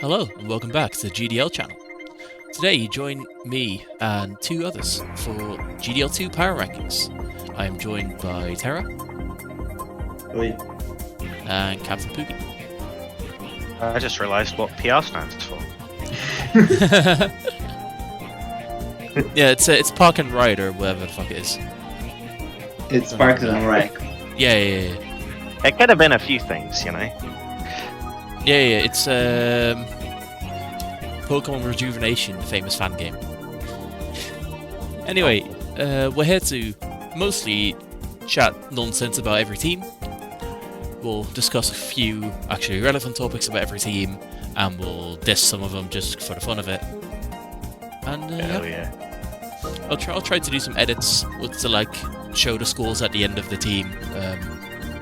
Hello and welcome back to the GDL channel. Today you join me and two others for GDL2 Power Rankings. I am joined by Terra Oi. and CapnPooky. I just realised what PR stands for. Yeah, it's Park and Ride or whatever the fuck it is. It's Park and Rank. Yeah. It could have been a few things, you know. Yeah, it's Pokemon Rejuvenation, the famous fan game. Anyway, we're here to mostly chat nonsense about every team. We'll discuss a few actually relevant topics about every team, and we'll diss some of them just for the fun of it. And Hell yeah. I'll try to do some edits to like show the scores at the end of the team.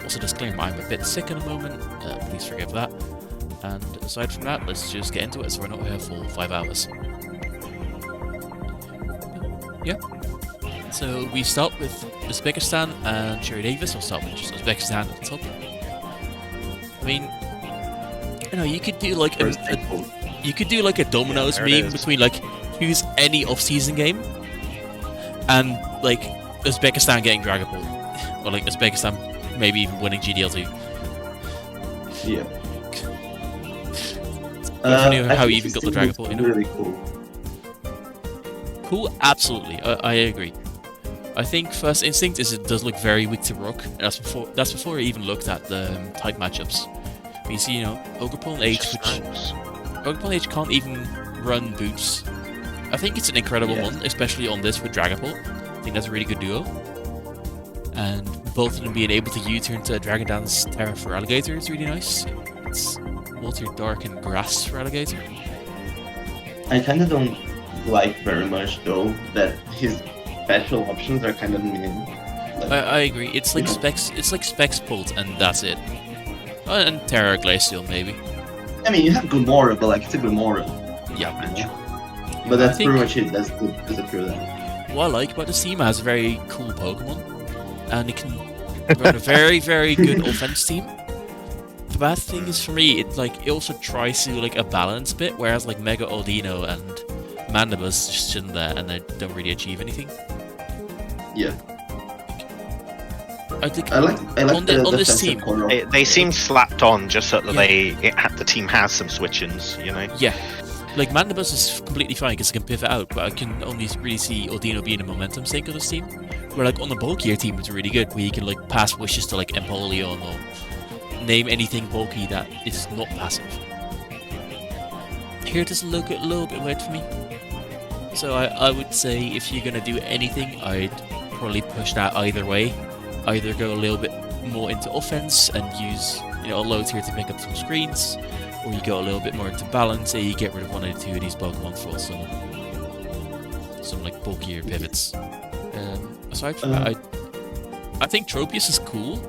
Also disclaimer, I'm a bit sick at the moment, please forgive that. And aside from that, let's just get into it so we're not here for 5 hours. Yeah. So we start with Uzbekistan and Sherry Davis. I'll start with just Uzbekistan at the top. I mean, you know, you could do like a dominoes meme between like who's any off-season game and like Uzbekistan getting Dragon Ball, or like Uzbekistan maybe even winning GDL2. Yeah. How you even got the Dragon Ball, you know? Really cool. Cool, absolutely. I agree. I think first instinct is it does look very weak to rock. And that's before I even looked at the type matchups. You see, you know, Ogrepol and H, Ogrepol and H can't even run boots. I think it's an incredible one, especially on this with Dragon Ball. I think that's a really good duo. And both of them being able to U-turn to Dragon Dance Terra for Alligator is really nice. It's Water, Dark, and Grass for Alligator. I kind of don't like very much though that his special options are kind of mean. Like, I agree. It's like Specs. It's like Specs pulled, and that's it. And Terra Glacial maybe. I mean, you have Gomorrah, but like it's a Gomorrah. Yeah. But that's pretty much it. That's the true then. What I like about this team has a very cool Pokemon, and it can run a very, very good offense team. The bad thing is for me, it also tries to like a balance bit, whereas like Mega Audino and Mandibus just sitting there and they don't really achieve anything. Yeah. I think I like on this team, They seem slapped on just so that the team has some switch-ins, you know. Yeah. Like Mandibus is completely fine because it can pivot out, but I can only really see Audino being a momentum sink of this team. Where like on the bulkier team, it's really good, where you can like pass wishes to like Empoleon or name anything bulky that is not passive. Here it does look a little bit weird for me. So I would say if you're gonna do anything, I'd probably push that either way. Either go a little bit more into offense and use, you know, a low tier to pick up some screens, or you go a little bit more into balance and you get rid of one or two of these Pokemon for some like bulkier pivots. Aside from that, I think Tropius is cool,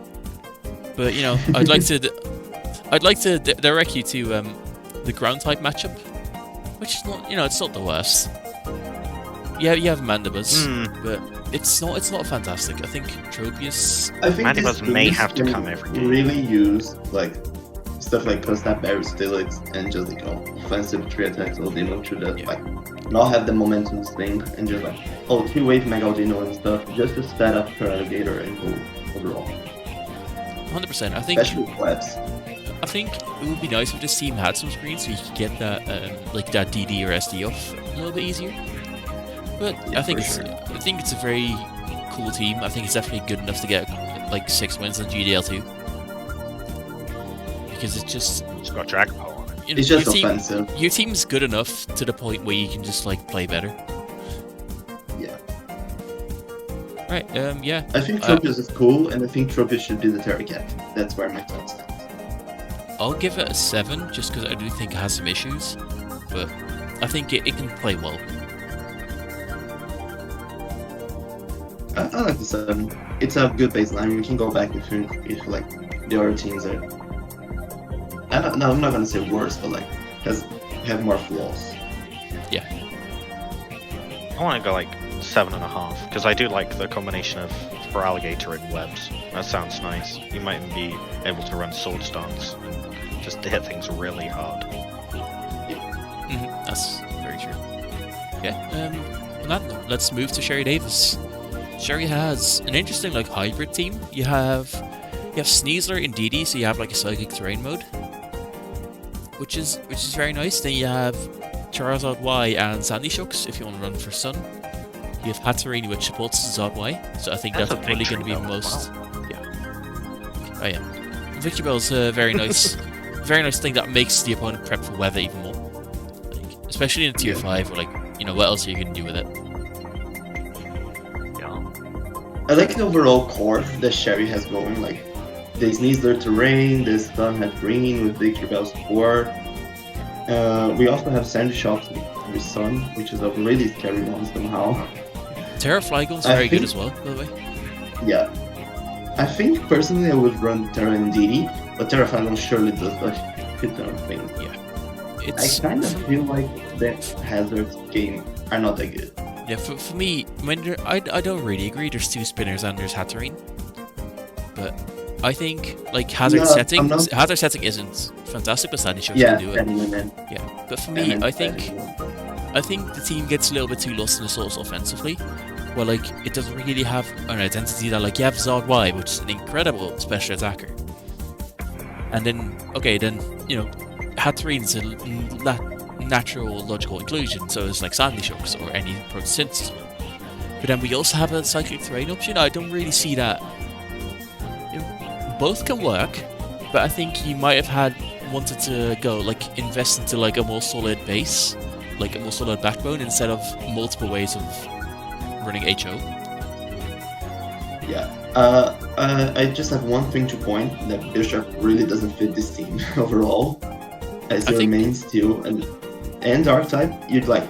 but you know, I'd like to direct you to the ground type matchup, which is not, you know, it's not the worst. Yeah, you have Mandibus, but it's not fantastic. I think Tropius. Mandibus may have to come every game. Really use like stuff like Constant Barrier Steelix and just like offensive 3 attacks Audino to that like not have the momentum thing and just like 2-wave Mega Audino and stuff just to set up for Alligator and go overall. 100%. I think. Especially webs. I think it would be nice if this team had some screens so you could get that like that DD or SD off a little bit easier. But yeah, I think it's a very cool team. I think it's definitely good enough to get like 6 wins on GDL2 because it's got Dragon Ball on it. You know, it's just offensive. Your team's good enough to the point where you can just like play better. Yeah. Right. Yeah. I think Tropius is cool, and I think Tropius should be the Terra Cat. That's where my thoughts stand. I'll give it a 7 just because I do think it has some issues, but I think it can play well. I like the 7. It's a good baseline. We can go back if like the other teams are. I'm not gonna say worse, but like have more flaws. Yeah. I want to go like 7.5 because I do like the combination of for Alligator and webs. That sounds nice. You might even be able to run Sword Stance and just to hit things really hard. That's very true. Yeah. On that note, let's move to Sherry Davis. Sherry has an interesting like hybrid team. You have Sneasler in DD, so you have like a psychic terrain mode, which is very nice. Then you have Charizard Y and Sandy Shooks if you want to run for Sun. You have Hatterene, which supports Zod Y, so I think that's probably going to be the most. Yeah. Oh yeah. Victory Bell's a very nice, very nice thing that makes the opponent prep for weather even more. Like, especially in Tier 5, where what else are you going to do with it? I like the overall core that Sherry has going. Like, they sneeze their terrain, this Sun has green with Victory Bell support. We also have Sandy Shocks with Sun, which is a really scary one somehow. Terra Flygon's very good as well, by the way. Yeah. I think personally I would run Terra and DD, but Terra Flygon surely does a shit ton of things. Yeah. I kind of feel like the hazards game are not that good. Yeah, for me, I don't really agree. There's 2 spinners and there's Hatterene. But I think like hazard setting isn't fantastic, but Sandy Shooks can do it. Yeah, but for me, I think the team gets a little bit too lost in the sauce offensively. Well, like it doesn't really have an identity that like you have Zod Y, which is an incredible special attacker, and then Hatterene's a natural logical inclusion, so it's like Sandy Shooks or any photosynthesis one. But then we also have a psychic terrain option. I don't really see that. Both can work, but I think you might have wanted to go like invest into like a more solid base, like a more solid backbone instead of multiple ways of running HO. Yeah. I just have one thing to point that Bishop really doesn't fit this team overall. As your main steel and dark type, you'd like,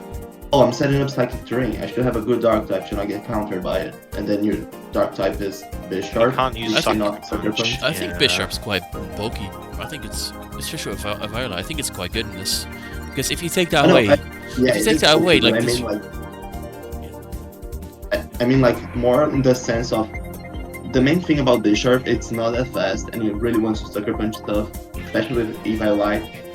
oh, I'm setting up psychic terrain. I should have a good dark type, should not get countered by it. And then your dark type is Bishop. Can't use Sucker Punch. I think Bishop's quite bulky. I think it's especially with Viola. I think it's quite good in this because if you take that away, I mean, like more in the sense of the main thing about Bishop, it's not that fast, and it really wants to Sucker Punch stuff, especially with Evi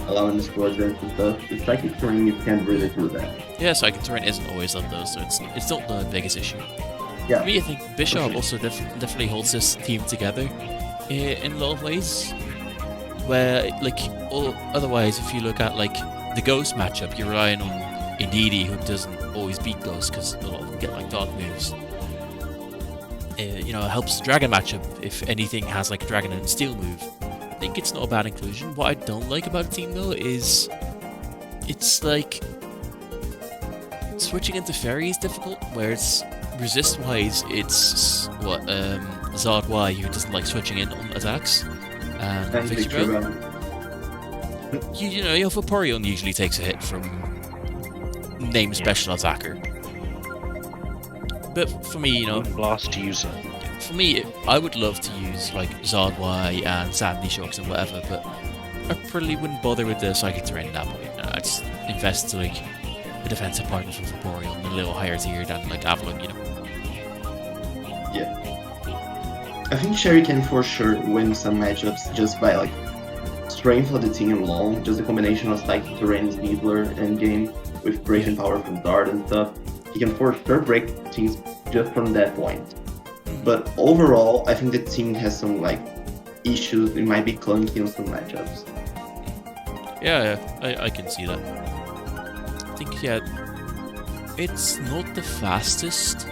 allowing the score advance and stuff. With psychic terrain, you can't really do that. Yeah, psychic terrain isn't always like those, so it's not the biggest issue. Yeah. For me, I think Bishop also definitely holds this team together in a lot of ways. Where, like, otherwise, if you look at like the Ghost matchup, you're relying on Indeedee, who doesn't always beat Ghost because a lot of them get like dot moves. It helps the Dragon matchup if anything has like a Dragon and Steel move. I think it's not a bad inclusion. What I don't like about the team though is it's like switching into Fairy is difficult, whereas resist wise it's Zod Y who doesn't like switching in on attacks. And Victory Bell. Your Vaporeon usually takes a hit from name special attacker. But for me, Blast user. For me, I would love to use like Zod Y and Sandy Shocks and whatever, but I probably wouldn't bother with the Psychic Terrain at that point. I'd just invest to like a defensive partner for Vaporeon, a little higher tier than like Avalon, Yeah. I think Sherry can for sure win some matchups just by like strength of the team alone, just a combination of Psychic Terrain, Sneasler, and game with breaking power from Dart and stuff. He can for sure break teams just from that point. But overall, I think the team has some like issues. It might be clunky on some matchups. Yeah, I can see that. I think it's not the fastest.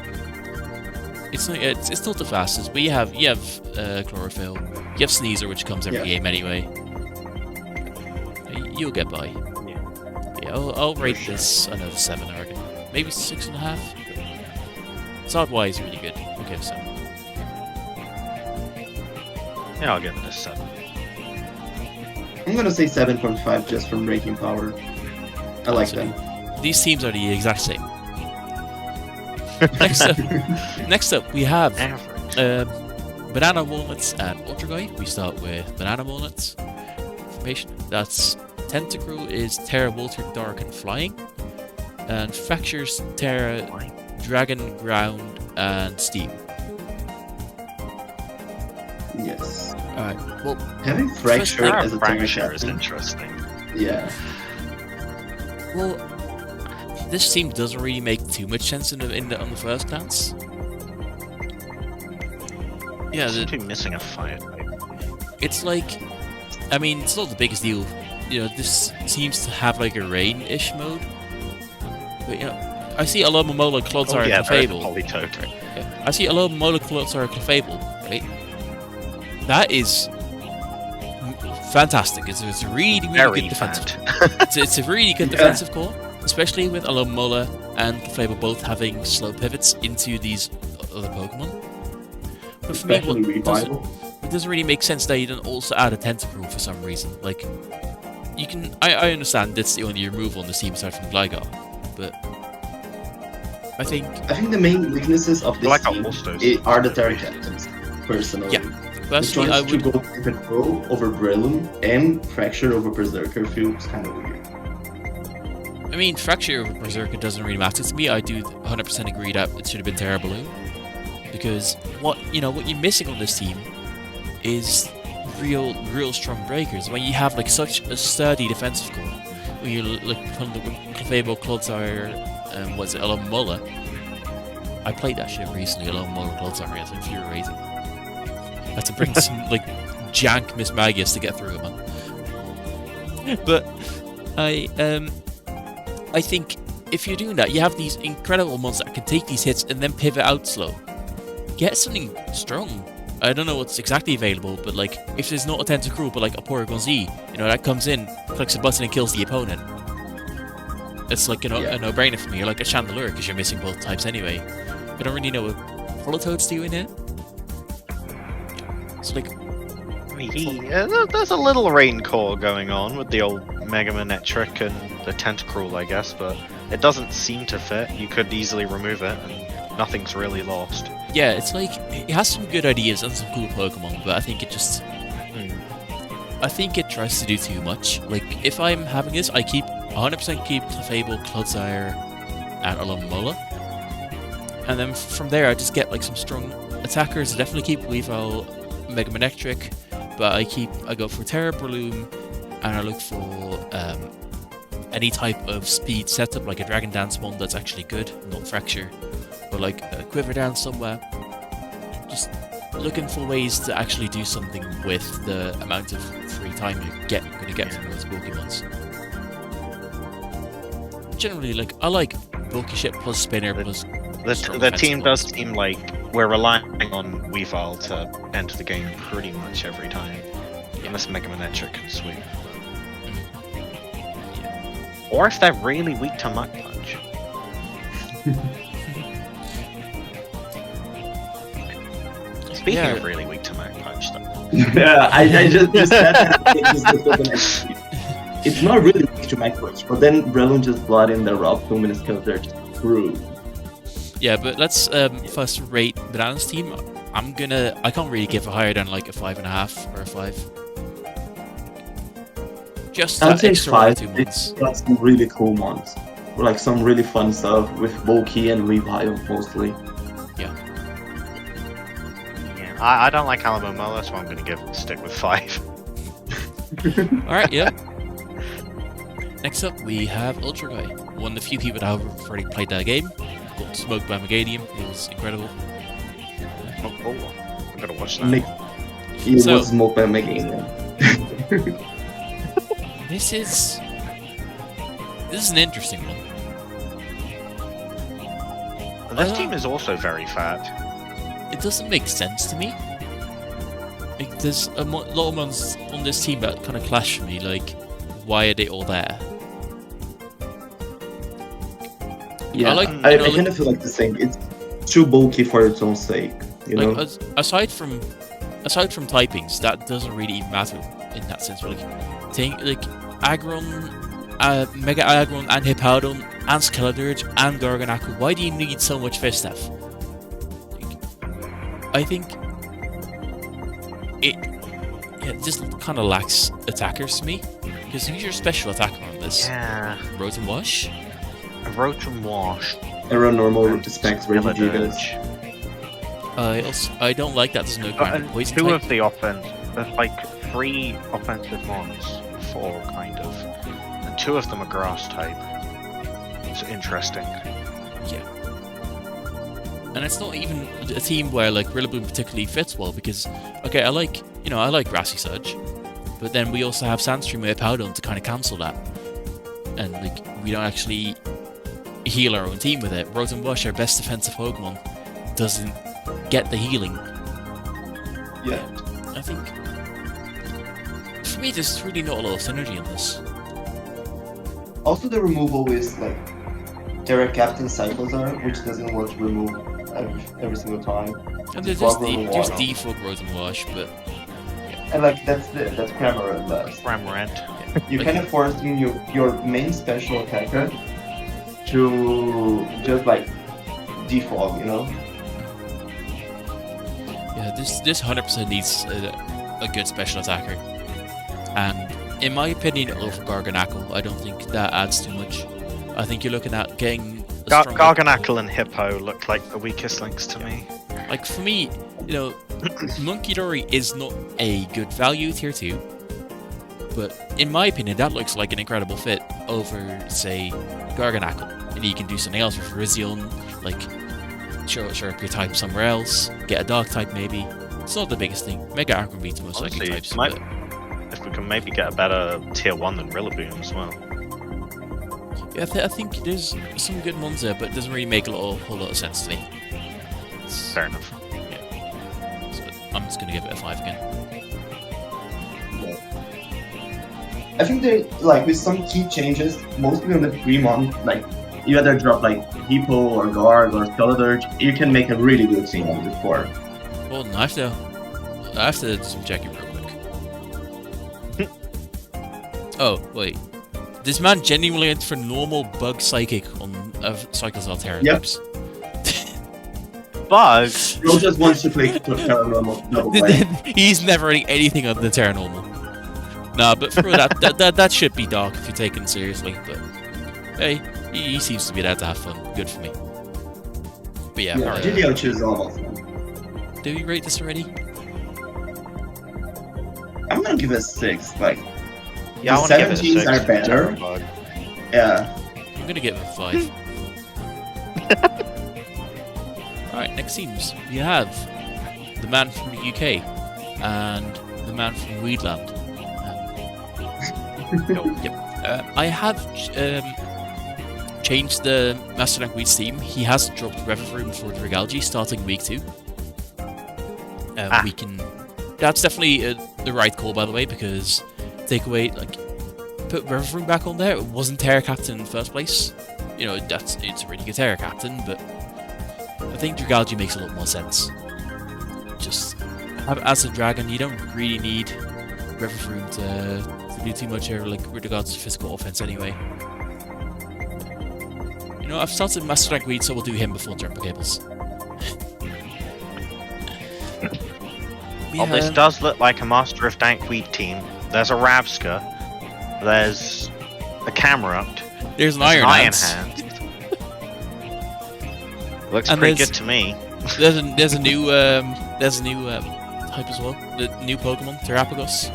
It's not the fastest, but you have Chlorophyll, you have Sneasler, which comes every game anyway. You'll get by. Yeah, I'll rate this another 7, I reckon. Maybe 6.5. Zod Y is really good. Okay, 7. Yeah, I'll give it a 7. I'm gonna say 7.5 just from breaking power. I like them. These teams are the exact same. Next up, we have BananaWalnuts and Ultraguy. We start with BananaWalnuts. Formation. That's Tentacruel is Terra, Voltic, Dark, and Flying. And Fractures, Terra, Dragon, Ground, and Steam. Yes. Alright, well... Having Fracture as a Fracture is interesting. Yeah. Well, this team doesn't really make too much sense on the first glance. Yeah, Seem to be missing a fire type. it's like, I mean, it's not the biggest deal. You know, this seems to have like a rain-ish mode. But you know, I see a lot of Mola Clodsar and yeah, there's a Clefable. Polytoad. Yeah. I see a lot of Mola Clodsar and Clefable, right? That is fantastic. It's a really, really Very good defensive. fat. It's a really good defensive call, especially with Alomola and Clefable both having slow pivots into these other Pokemon. But for me, Especially Revival. it doesn't really make sense that you don't also add a Tentacruel for some reason. Like, you can... I understand that's the only removal on the team aside from Gligar, but... I think the main weaknesses of this like team Almostos. are the Terra captains, personally. Yeah, The personally, I choice to would... go Control over Breloom and Fracture over Berserker feels kind of weird. I mean, Fracture over Berserker doesn't really matter to me. I do 100% agree that it should have been Terra Balloon. Because what you're missing on this team is real strong breakers. When you have like such a sturdy defensive core, when you like from the Clefable, Clodsire, what's it, Alomola. I played that shit recently, Alomola, Clodsire. It's infuriating. I had to bring some like jank Miss Magius to get through it, man. But I think if you're doing that, you have these incredible monsters that can take these hits and then pivot out slow. Get something strong. I don't know what's exactly available, but like, if there's not a Tentacruel, but like a Porygon Z, you know, that comes in, clicks a button and kills the opponent. It's like, you know, a no-brainer for me. Or like a Chandelure, because you're missing both types anyway. I don't really know what Politoad's doing here. It's like... There's a little rain core going on with the old Mega Manetric and the Tentacruel, I guess, but it doesn't seem to fit. You could easily remove it, and nothing's really lost. Yeah, it's like, it has some good ideas and some cool Pokemon, but I think it just... I think it tries to do too much. Like, if I'm having this, I 100% keep Clefable, Clodsire, and Alomola. And then from there, I just get like some strong attackers. I definitely keep Weavile, Mega Manectric, but I go for Terra Breloom, and I look for any type of speed setup, like a Dragon Dance one that's actually good, not Fracture, or like a Quiver Dance somewhere. Just looking for ways to actually do something with the amount of free time you're going to get from those Pokemons. Generally, like, I like bulky shit plus spinner plus... The team does seem like we're relying on Weavile to enter the game pretty much every time. Unless Mega Manetric can sweep. Or if they're really weak to Mach Punch. Speaking of really weak to Mach Punch, though. Yeah, I just said that. It's not really weak to Mach Punch, but then Breloom just brought in the Rob 2 minutes because they're just screwed. Yeah, but let's first rate Banana's team. I can't really give a higher than like a 5.5 or a 5. Just I'd that say extra 5. 2 months. It's got some really cool ones. Like some really fun stuff with Bulky and Revive mostly. Yeah, I don't like Alomola, so I'm going to stick with 5. Alright, yeah. Next up, we have Ultraguy. One of the few people that have already played that game. Got smoked by Megadium. It was incredible. I'm going to watch that. He was smoked by Megadium. This is an interesting one. This team is also very fat. It doesn't make sense to me. Like, there's a lot of ones on this team that kind of clash for me. Like, why are they all there? Yeah, I kind of feel like the same. It's too bulky for its own sake. You know. Aside from typings, that doesn't really even matter in that sense. But like Aggron, Mega Aggron, and Hippowdon, and Skeledirge, and Garganacl. Why do you need so much fish stuff? I think it just kind of lacks attackers to me. Because who's your special attacker on this? Yeah. Rotom Wash? Rotom Wash. Error normal specs Regigigas. I don't like that there's no ground poison Two type. of the offense, there's like 3 offensive mons, 4 kind of, and 2 of them are grass type. seems interesting. Yeah. And it's not even a team where like Rillaboom particularly fits well because, okay, I like Grassy Surge, but then we also have Sandstream with Powdon to kind of cancel that, and like we don't actually heal our own team with it. Rotom Wash, our best defensive Pokemon, doesn't get the healing. Yeah. I think for me, there's really not a lot of synergy in this. Also, the removal is like Terra Captain Cyclozar, which doesn't want to remove every single time. And there's Defog Rotom Wash, but and like that's Cramorant left. Cramorant. You kind of forcing your main special attacker to just like defog, you know? Yeah, this 100% needs a good special attacker. And in my opinion, over Garganackle, I don't think that adds too much. I think you're looking at getting Garganackle and Hippo look like the weakest links to me. Like for me, Munkidori is not a good value tier 2, but in my opinion, that looks like an incredible fit over, say, Garganackle. And you can do something else with Virizion, like show up your type somewhere else, get a Dark type maybe. It's not the biggest thing. Mega Archon beats most likely types. If we can maybe get a better tier 1 than Rillaboom as well. Yeah, I think there's some good ones there, but it doesn't really make a whole lot of sense to me. Fair enough. Yeah. So I'm just gonna give it a 5 again. I think they like with some key changes, mostly on the Fremont, like you either drop like Hippo or Garg or Skeleturge, you can make a really good team on this board. Well, I have to just check it real quick. Oh wait, this man genuinely went for normal Bug Psychic on Cyclozar Terra. Yep. Bugs. Bro just wants to play Terra normal double play. He's never running anything other than Terra normal. Nah, but for that should be Dark if you're taken it seriously. But hey, he seems to be there to have fun. Good for me. But yeah, GDL2 is almost fun. Do we rate this already? I'm gonna give it a 6. Like, yeah, I want the to give it a 6. 17s are better. Yeah. I'm gonna give it a 5. Alright, next teams. We have the man from the UK and the man from Weedland. I have changed the Masterofdankweed team. He has dropped Revavroom for Dragalge starting week 2. We can. That's definitely the right call, by the way, because take away put Revavroom back on there. It wasn't Terra Captain in the first place. It's a really good Terra Captain, but I think Dragalge makes a lot more sense. Just as a dragon, you don't really need Revavroom to do too much here, like with regards to physical offense anyway. I've started Masterofdankweed, so we'll do him before Jumperkables. Well, this does look like a Masterofdankweed team. There's a Rabska, there's a Camerupt, there's an Iron Hand. Looks pretty good to me. There's a new type as well. The new Pokemon, Terrapagos.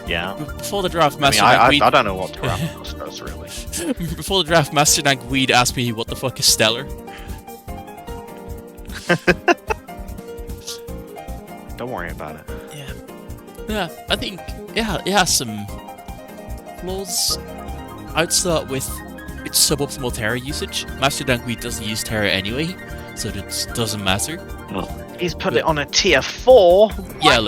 Yeah. Before the draft, Masterofdankweed. I don't know what Terrapagos does really. Before the draft, Masterofdankweed asked me what the fuck is Stellar. Don't worry about it. Yeah, I think it has some flaws. I'd start with its suboptimal Terra usage. Masterofdankweed doesn't use Terra anyway, so it doesn't matter. He's put it on a tier 4. Yeah,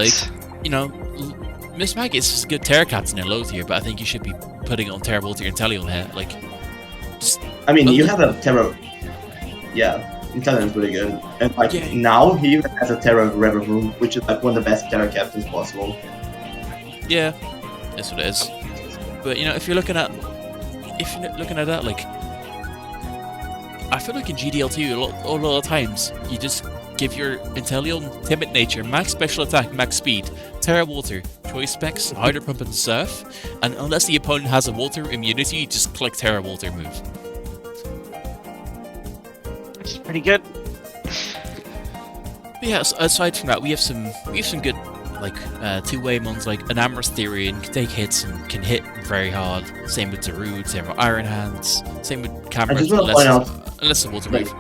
Miss Maggot is a good Terra Captain in low tier, but I think you should be putting it on Terra Voltier and Inteleon here. You have a Terra. Yeah, Inteleon's pretty good. And now he even has a Terra Revavroom, which is like one of the best Terra Captains possible. Yeah, that's what it is. But if you're looking at that, I feel like in GDL2 a lot of times you just give your Inteleon Timid Nature, max special attack, max speed, Terra Water, choice specs, Hydro Pump and Surf, and unless the opponent has a Water immunity, you just click Terra Water move. It's pretty good. But yeah, aside from that, we have some good like two-way mons like an Styrian can take hits and can hit very hard. Same with Darude, same with Iron Hands, same with Cameras, just wanna point out, unless it's Water Wave.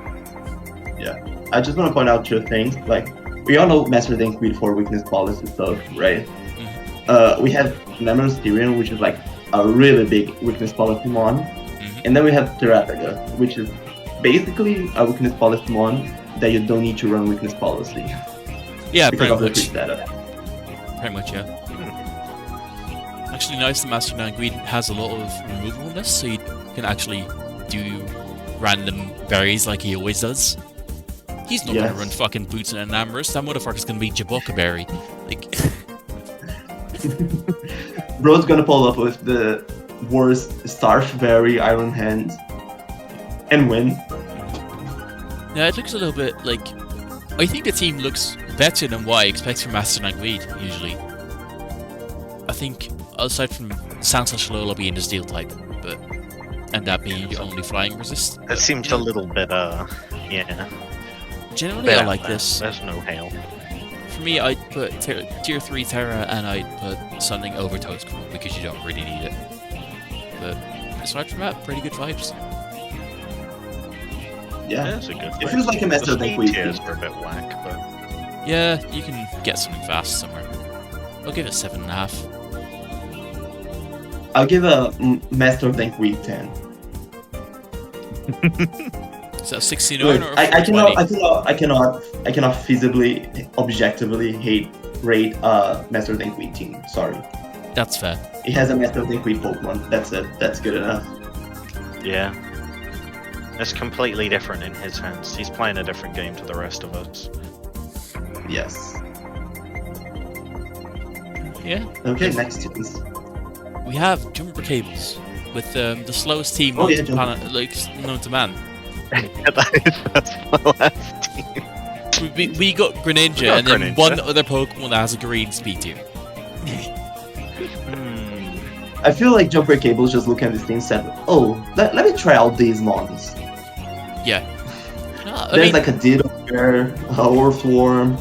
Yeah, I just want to point out two things. Like, we all know Masterofdankweed for weakness policy stuff, right? Mm-hmm. We have Styrian, which is like a really big weakness policy mon, and then we have Terra, which is basically a weakness policy mon that you don't need to run weakness policy. Yeah, because pretty of the much. free data. Pretty much, yeah. Actually, nice that Masterofdankweed has a lot of removal in this, so you can actually do random berries like he always does. He's not gonna run fucking Boots and Enamorous. That motherfucker's gonna be Jabocka Berry. Like, Bro's gonna pull up with the worst Starch Berry Iron Hands and win. yeah, it looks a little bit like. I think the team looks better than what I expect from Masterofdankweed usually. I think, aside from Sansashalola being the Steel type, and that being the only flying resist. It seems a little bit, yeah. Generally, I like this. There's no hail. For me, I'd put tier 3 Terra and I'd put something over Toadskrull because you don't really need it. But aside from that, pretty good vibes. Yeah, it's a good it feels like a Masterofdankweed. Tiers are a bit whack, but Yeah, you can get something fast somewhere. I'll give it 7.5. I'll give a Masterofdankweed 10. Is that 69 or I 20? cannot feasibly, objectively rate Masterofdankweed team. Sorry. That's fair. It has a Masterofdankweed Pokemon. That's it. That's good enough. yeah. It's completely different in his hands. He's playing a different game to the rest of us. Yes. Yeah. Okay, next teams. We have Jumperkables with the slowest team Oh, known, yeah, to known to man. That's my last team. We got Greninja, We got and then Greninja. one other Pokemon that has a green speed tier. I feel like Jumperkables just look at this thing and said, "Oh, let me try out these mons." Yeah. No, I There's mean, like a Ditto there, a Orthworm.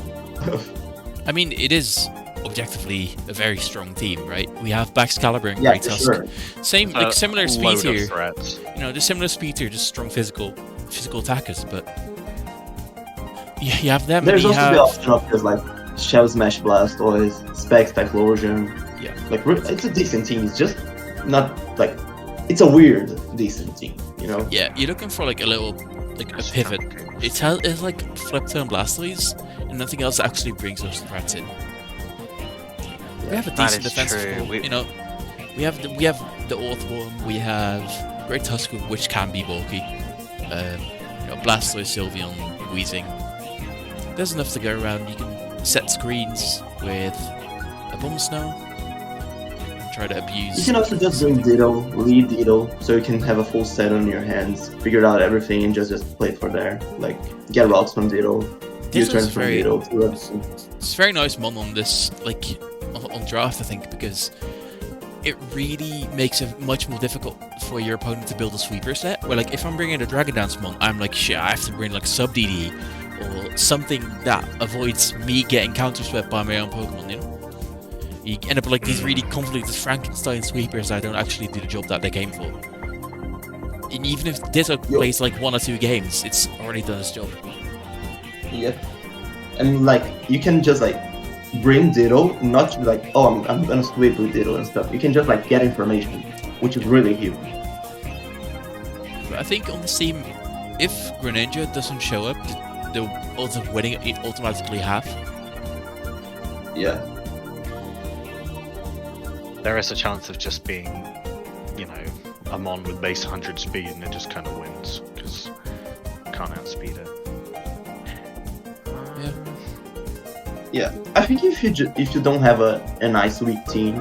I mean, it is objectively a very strong team, right? We have Baxcalibur and Yeah, Great for Tusk. sure. Same, like similar speed Load of tier. threats. You know, the similar speed tier, just strong physical attackers. But you have them. There's and you also have the option of just like Shell Smash Blastoise, Specs Typhlosion. Yeah. Like it's a decent team. It's just not like it's a weird decent team, you know? Yeah, you're looking for like a little, like a pivot. It's like Flipta and Blastoise, and nothing else actually brings those threats in. We have a That decent is defensive true. form, you know. We have the Orthworm, we have Great Tusk, which can be bulky. You know, Blastoise, Sylveon, Weezing. There's enough to go around. You can set screens with a Bumsnow. Try to abuse. You can also just bring Ditto, lead Ditto, so you can have a full set on your hands, figure out everything, and just play it for there. Like, get rocks from Ditto, U-turns from Ditto. It's very nice mon on this, like, on draft, I think, because it really makes it much more difficult for your opponent to build a sweeper set. Where, like, if I'm bringing a Dragon Dance mon, I'm like, shit, I have to bring, like, sub DD, or something that avoids me getting counter swept by my own Pokemon, you know? You end up with like these really convoluted Frankenstein sweepers that don't actually do the job that they came for. And even if Ditto plays like 1 or 2 games, it's already done its job. Yep. And like, you can just like bring Ditto, not like, oh, I'm gonna sweep with Ditto and stuff. You can just like get information, which is really huge. But I think on the team, if Greninja doesn't show up, the odds of winning it automatically half. Yeah. There is a chance of just being, you know, a mon with base 100 speed and it just kind of wins, because you can't outspeed it. Yeah. I think if you don't have a nice weak team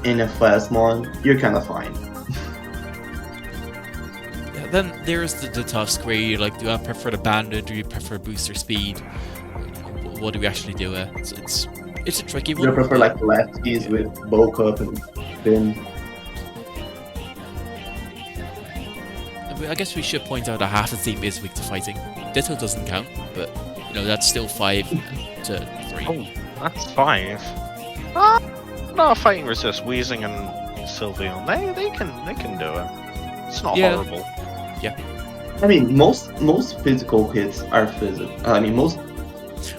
in a fast mon, you're kind of fine. Yeah, then there's the Tusk where you're like, do I prefer the Bandit, do you prefer booster speed? What do we actually do? It's a tricky one. You prefer like lefties with bulk up and spin. I guess we should point out that half the team is weak to fighting. Ditto doesn't count, but you know that's still 5 to 3. Oh, that's 5. No, fighting resist, Wheezing and Sylveon. They can do it. It's not Yeah. horrible. I mean, most physical hits are physical. I mean, most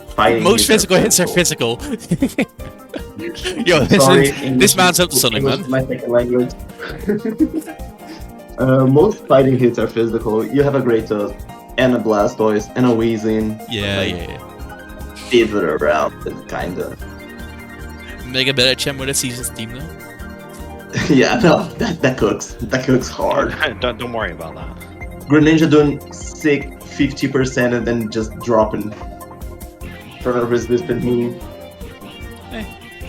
fighting. Most physical hits are physical. Yo, this man's up to something, English man. is my second language. Most fighting hits are physical. You have a Greatos and a Blastoise and a Weezing. Yeah, like, yeah. Pivot around, kinda. Mega Better with a season's team though. Yeah, no, that cooks. That cooks hard. don't worry about that. Greninja doing sick 50% and then just dropping for a resistant move.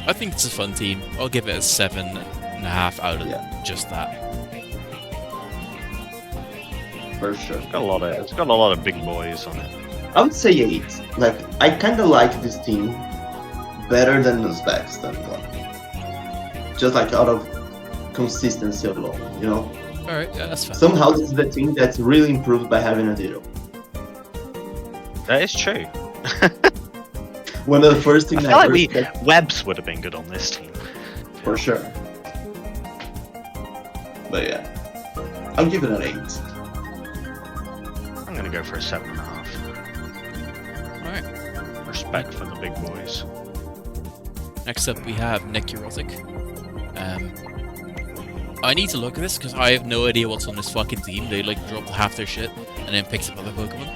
I think it's a fun team. I'll give it a 7.5 out of just that. For sure. It's got a lot of big boys on it. I would say 8. Like, I kinda like this team better than the Uzbekistan one. Just like out of consistency alone, you know? Alright, yeah, that's fine. Somehow this is the team that's really improved by having a Ditto. That is true. One of the first I things feel like Webs would have been good on this team. for sure. But yeah, I'll give it an 8. I'm gonna go for a 7.5. Alright. Respect for the big boys. Next up we have Nekurotic. I need to look at this because I have no idea what's on this fucking team. They like dropped half their shit and then picked up other Pokemon.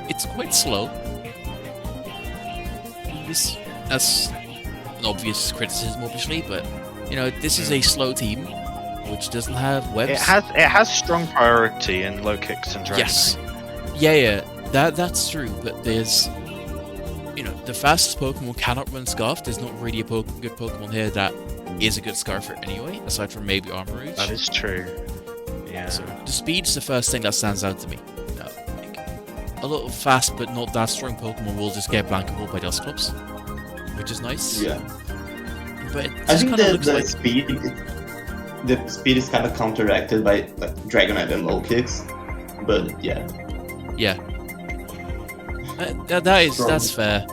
It's quite slow. That's an obvious criticism, obviously, but you know this is a slow team which doesn't have webs. It has strong priority in low kicks and dragon. Yes. Yeah, that's true, but there's, you know, the fastest Pokemon cannot run Scarf. There's not really a good Pokemon here that is a good Scarfer anyway, aside from maybe Armor That is true. Yeah. So the speed's the first thing that stands out to me. Like, a little fast but not that strong Pokemon will just get blankable by Dusclops, which is nice. Yeah. But it I just think kind of that looks the like speed is kind of counteracted by like Dragonite and low kicks, but yeah. yeah. That's fair,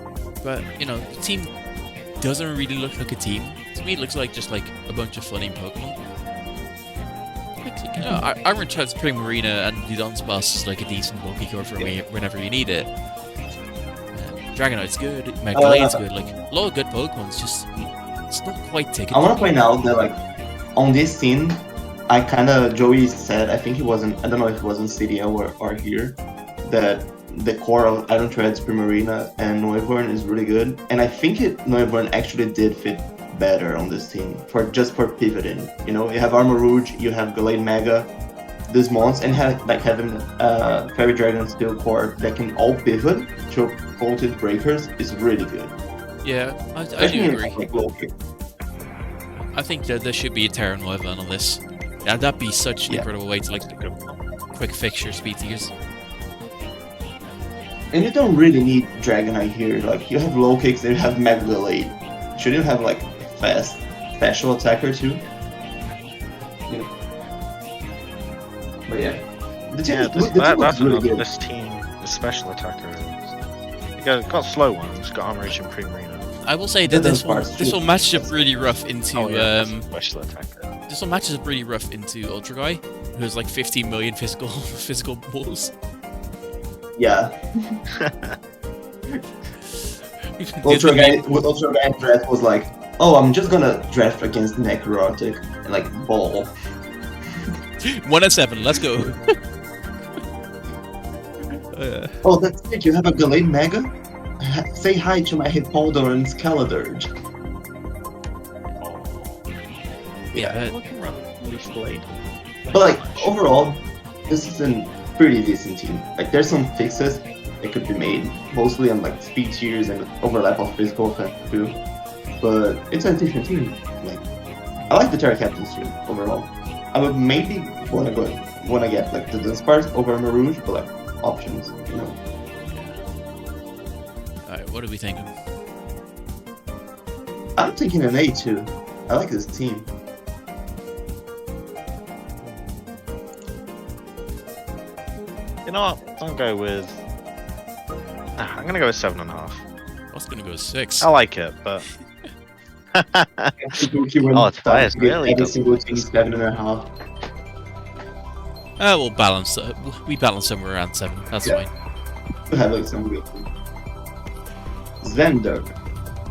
but you know the team doesn't really look like a team. To me, it looks like just like a bunch of funny Pokemon. Like, you know, Iron Chad's Primarina and the Dunsparce is like a decent bulky core for me whenever you need it. Dragonite's good, Megalane's good, like a lot of good Pokemon. It's not quite taken. I want to point out that like on this team, I kind of Joey said, I think he wasn't, I don't know if it was in Cydia or here, that the core of Iron Treads, Primarina, and Noivern is really good, and I think Noivern actually did fit better on this team for pivoting. You know, you have Armor Rouge, you have Gallade Mega, this monster, and having Fairy Dragon Steel core that can all pivot to voltage breakers is really good. Yeah, I do agree. Like low kick. I think that there should be a Terra Noivern on this. Yeah, that'd be such an incredible way to like quick fix your speed tiers. And you don't really need Dragonite here. Like you have low kicks, and you have Mega Gallade. Should you have like fast special attacker too? You know. But yeah, the team, That's really another, good. this team, the special attacker. You got slow ones, got Armor Reach and Primarina. I will say that this Dunsparce one matches up really rough into special attacker. this one matches up really rough into Ultraguy, who has like 15 million physical balls. Yeah. Ultraguy draft was like, oh, I'm just gonna draft against Nekurotic and like ball. 1-7, let's go. Oh, that's it. You have a Gallade Mega? Say hi to my Hippowdon and Scaladurge. Yeah, Looking relatively flayed. But like overall, this is a pretty decent team. Like there's some fixes that could be made, mostly on like speed tiers and overlap of physical effect too. But it's a decent team. Like I like the Terra Captains too overall. I would maybe wanna get like the Dunsparce over Marouge, but like options, you know. Alright, what are we thinking? I'm thinking an A too. I like this team. You know what? I'll go with. I'm gonna go with 7.5. was gonna go 6. I like it, but Oh, it's biased, really Every doesn't single like team this. 7.5. We'll balance. We balance somewhere around 7. That's Yeah. fine. To have like some good team. Xander.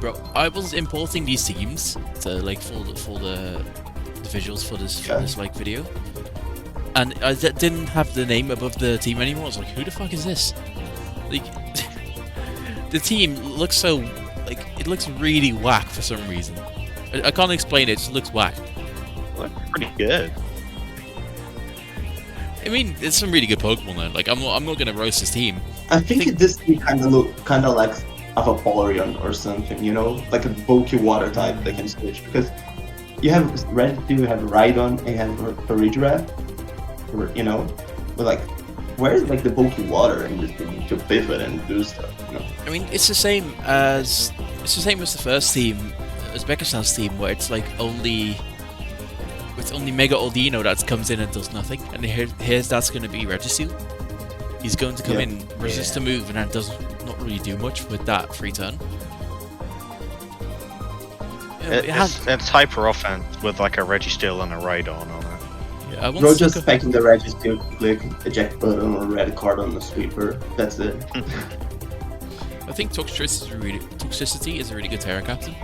Bro, I was importing these teams to like for the visuals for this like video, and I didn't have the name above the team anymore. I was like, who the fuck is this? Like, the team looks so like it looks really whack for some reason. I can't explain it. It just looks whack. Look pretty good. I mean, it's some really good Pokemon though. Like, I'm not gonna roast this team. I think this team kind of like a Vaporeon or something, you know, like a bulky water type that can switch, because you have Registeel, you have Rhydon, and you have Regidraft, you know, but like, where's like the bulky water in this team to pivot and do stuff, you know? I mean, it's the same as the first team, Uzbekistan's team, where it's like only Mega Aldino that comes in and does nothing, and here's that's going to be Registeel. He's going to come in, resist a move, and then does not really do much with that free turn. Yeah, It's hyper offense with like a Registeel and a Rhydon on it. Yeah, Bro, just expecting the Registeel to click eject button or red card on the sweeper. That's it. I think Toxicity is a really good Terra captain.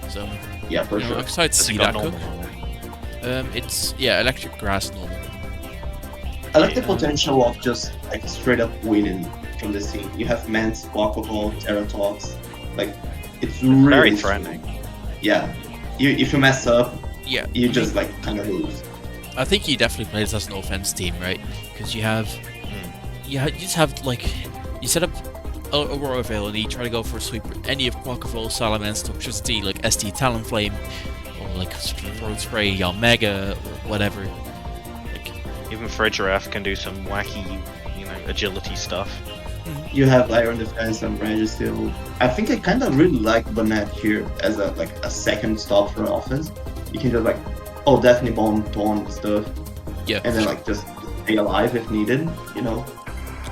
So Yeah, for I'm sure. excited to Has it see got that normal come. on it? It's electric grass normal. I like the potential of just like straight up winning from this team. You have Mance, Quackable, Teratox. Like, it's really Very threatening. Yeah. If you mess up, Yeah, you just like kind of lose. I think he definitely plays as an offense team, right? Because you just have like you set up Aurora Veil and you try to go for a sweep with any of Quackable, Salamence, Toxicity, like ST Talonflame, or like Road Spray, Mega, or whatever. Like, Even Regidraft can do some wacky, agility stuff. You have Iron Defense and Registeel. I think I kind of really like Banette here as a second stop for offense. You can just like, definitely bomb, taunt stuff, yeah, and then like just stay alive if needed, you know?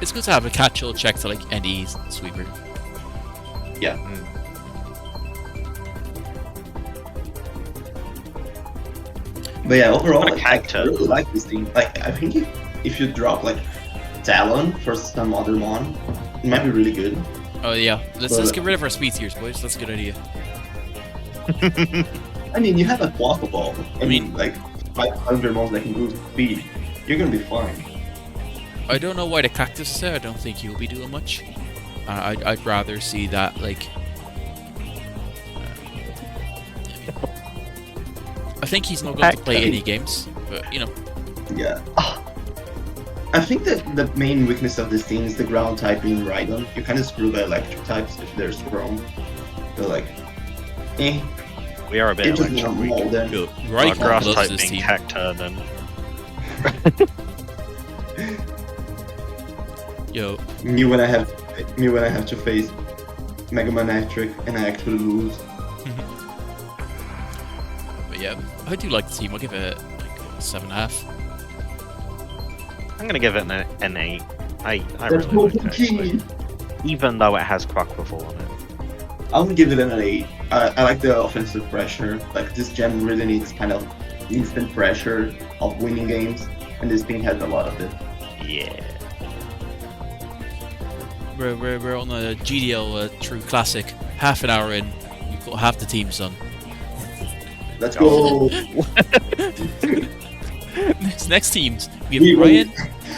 it's good to have a catch-all check to like any sweeper. Yeah. But yeah, overall, What a I character. really like this team. Like, I think if you drop like Talon for some other mon, it might be really good. Oh yeah, let's get rid of our speed tiers, boys. That's a good idea. I mean, you have a Quackable. I mean- mean, like 500 mons that can boost speed. You're gonna be fine. I don't know why the Cactus is there. I don't think he'll be doing much. I'd rather see that like. I think he's not going to play any games, but Yeah. I think that the main weakness of this team is the ground type being Rhydon. You're kind of screwed by electric types if they're strong. But like, We are a bit it just electric not weak. mold them. Yo, Our Rayan grass loves type this being team. Cacturn and Yo, Me when I have to face Mega Man Electric and I actually lose. but yeah, I do like the team. I'll give it like 7.5. I'm gonna give it an 8. I There's really no like it, actually. Even though it has Quackable on it. I would give it an 8. I like the offensive pressure. Like, this gem really needs kind of instant pressure of winning games, and this thing has a lot of it. Yeah. We're on a GDL True Classic. Half an hour in, we've got half the teams done. Let's go! Next teams, we We have will- Rayan.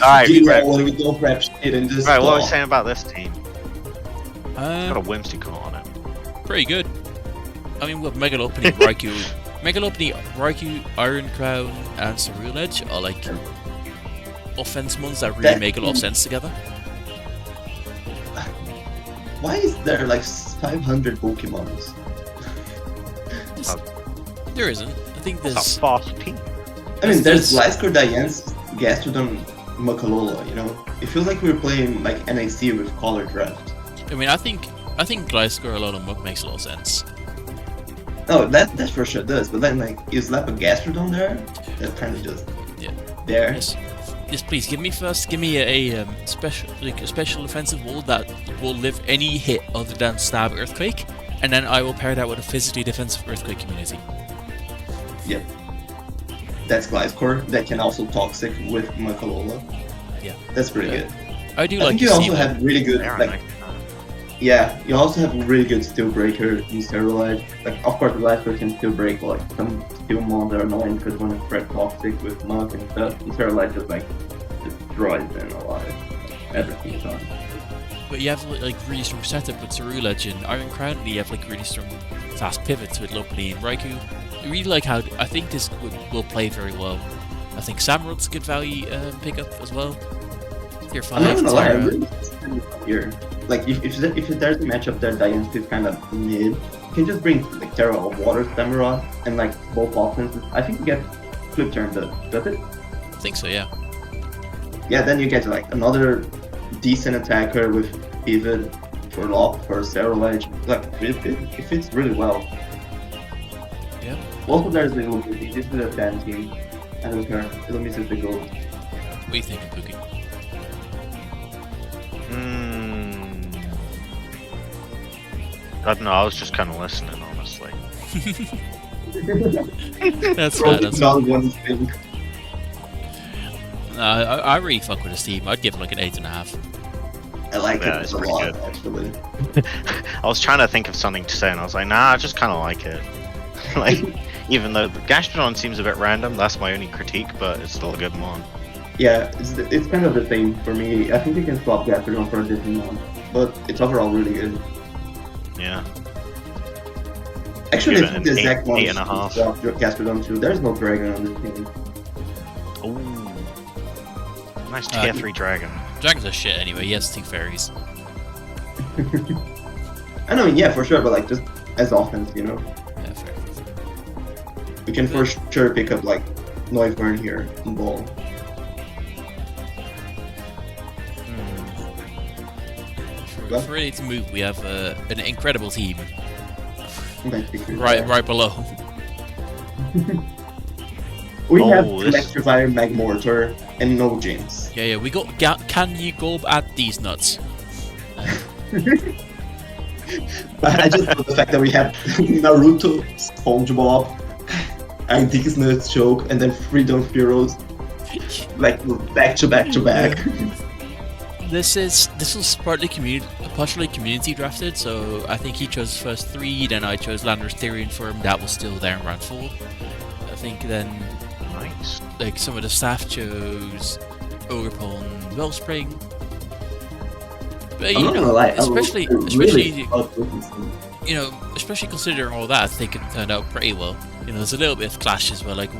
Alright, GDL, when we don't prep shit and just what are we talk. saying about this team? It's got a Whimsicott on it. Pretty good. I mean, with Megalopony, Raikou, Iron Crown, and Cerulean Edge are like offense ones that really That- make a lot of sense together. Why is there like 500 Pokemons? There isn't. I think It's there's. a fast team. I mean, there's That's- Gliscor, Diancie, Gastrodon, Makalola, you know? It feels like we're playing like NXT with color draft. I mean, I think Gliscor alone on Muck makes a lot of sense. No, that for sure does, but then like, you slap a Gastrodon there, that's kind of just there. Yes, please give me a special offensive wall that will live any hit other than Stab Earthquake, and then I will pair that with a physically defensive Earthquake community. Yep. That's Gliscor. That can also Toxic with Makalola. Yeah. That's pretty good. I do I like think to you see also that. have really good, They're like, nice. yeah, you also have really good Steel Breaker in Sterilite. Like, of course, the Gliscor can still break, like, some Steel Mons are annoying because when it's Red Toxic with Mug and stuff, and Sterilite just, like, destroys them a lot. Everything's on. But you have like really strong setup with Cerulege and Iron Crown, and you have like really strong fast pivots with Lopunny and Raikou. I really like how I think this will play very well. I think Samurot's a good value pickup as well. Tier 5, I'm not gonna lie, I Terra. really here. Like, if there's a matchup that Dynasty is kind of mid, you can just bring like Terra or Water Samurott and like both offenses. I think you get flip turn, does it? I think so, yeah. Yeah, then you get like another decent attacker with pivot for lock for Sterilage. Like, it fits really well. Yeah. Also, there's Little Missy. This is a fan team. I don't care. Little Missy is the goal. What are you thinking, Pookie? I don't know, I was just kind of listening, honestly. That's fair. That's fair. Not one thing. I really fuck with this team. I'd give it like an 8.5. I like Yeah, it it's a pretty lot, good. actually. I was trying to think of something to say, and I was like, nah, I just kind of like it. Like, even though the Gastrodon seems a bit random, that's my only critique, but it's still a good one. Yeah, it's kind of the same for me. I think you can swap Gastrodon for a different one, but it's overall really good. Yeah. Actually, Give I it think the an exact one 8.5. swap Gastrodon too. There's no dragon on this team. Ooh. Nice tier 3 dragon. Dragons are shit anyway. He has 2 fairies. I know, yeah, for sure, but like just as offense, you know? Yeah, fair. We can for sure pick up like Noivern here in ball. For ready to move, we have an incredible team Basically. right below. We have Oh, this- Electrify, Magmortar, and no Jinx. Yeah, we got. Can you go at these nuts? I just love the fact that we have Naruto, SpongeBob, Idisnut Choke, and then Freedom Heroes, like back to back to back. This was partially community drafted, so I think he chose first 3, then I chose Landorus Therian Firm, that was still there in round 4. I think then Nice. like some of the staff chose Ogerpon, Wellspring. But I'm you not know, gonna lie, especially I really especially considering all that, I think it turned out pretty well. You know, there's a little bit of clash as well, like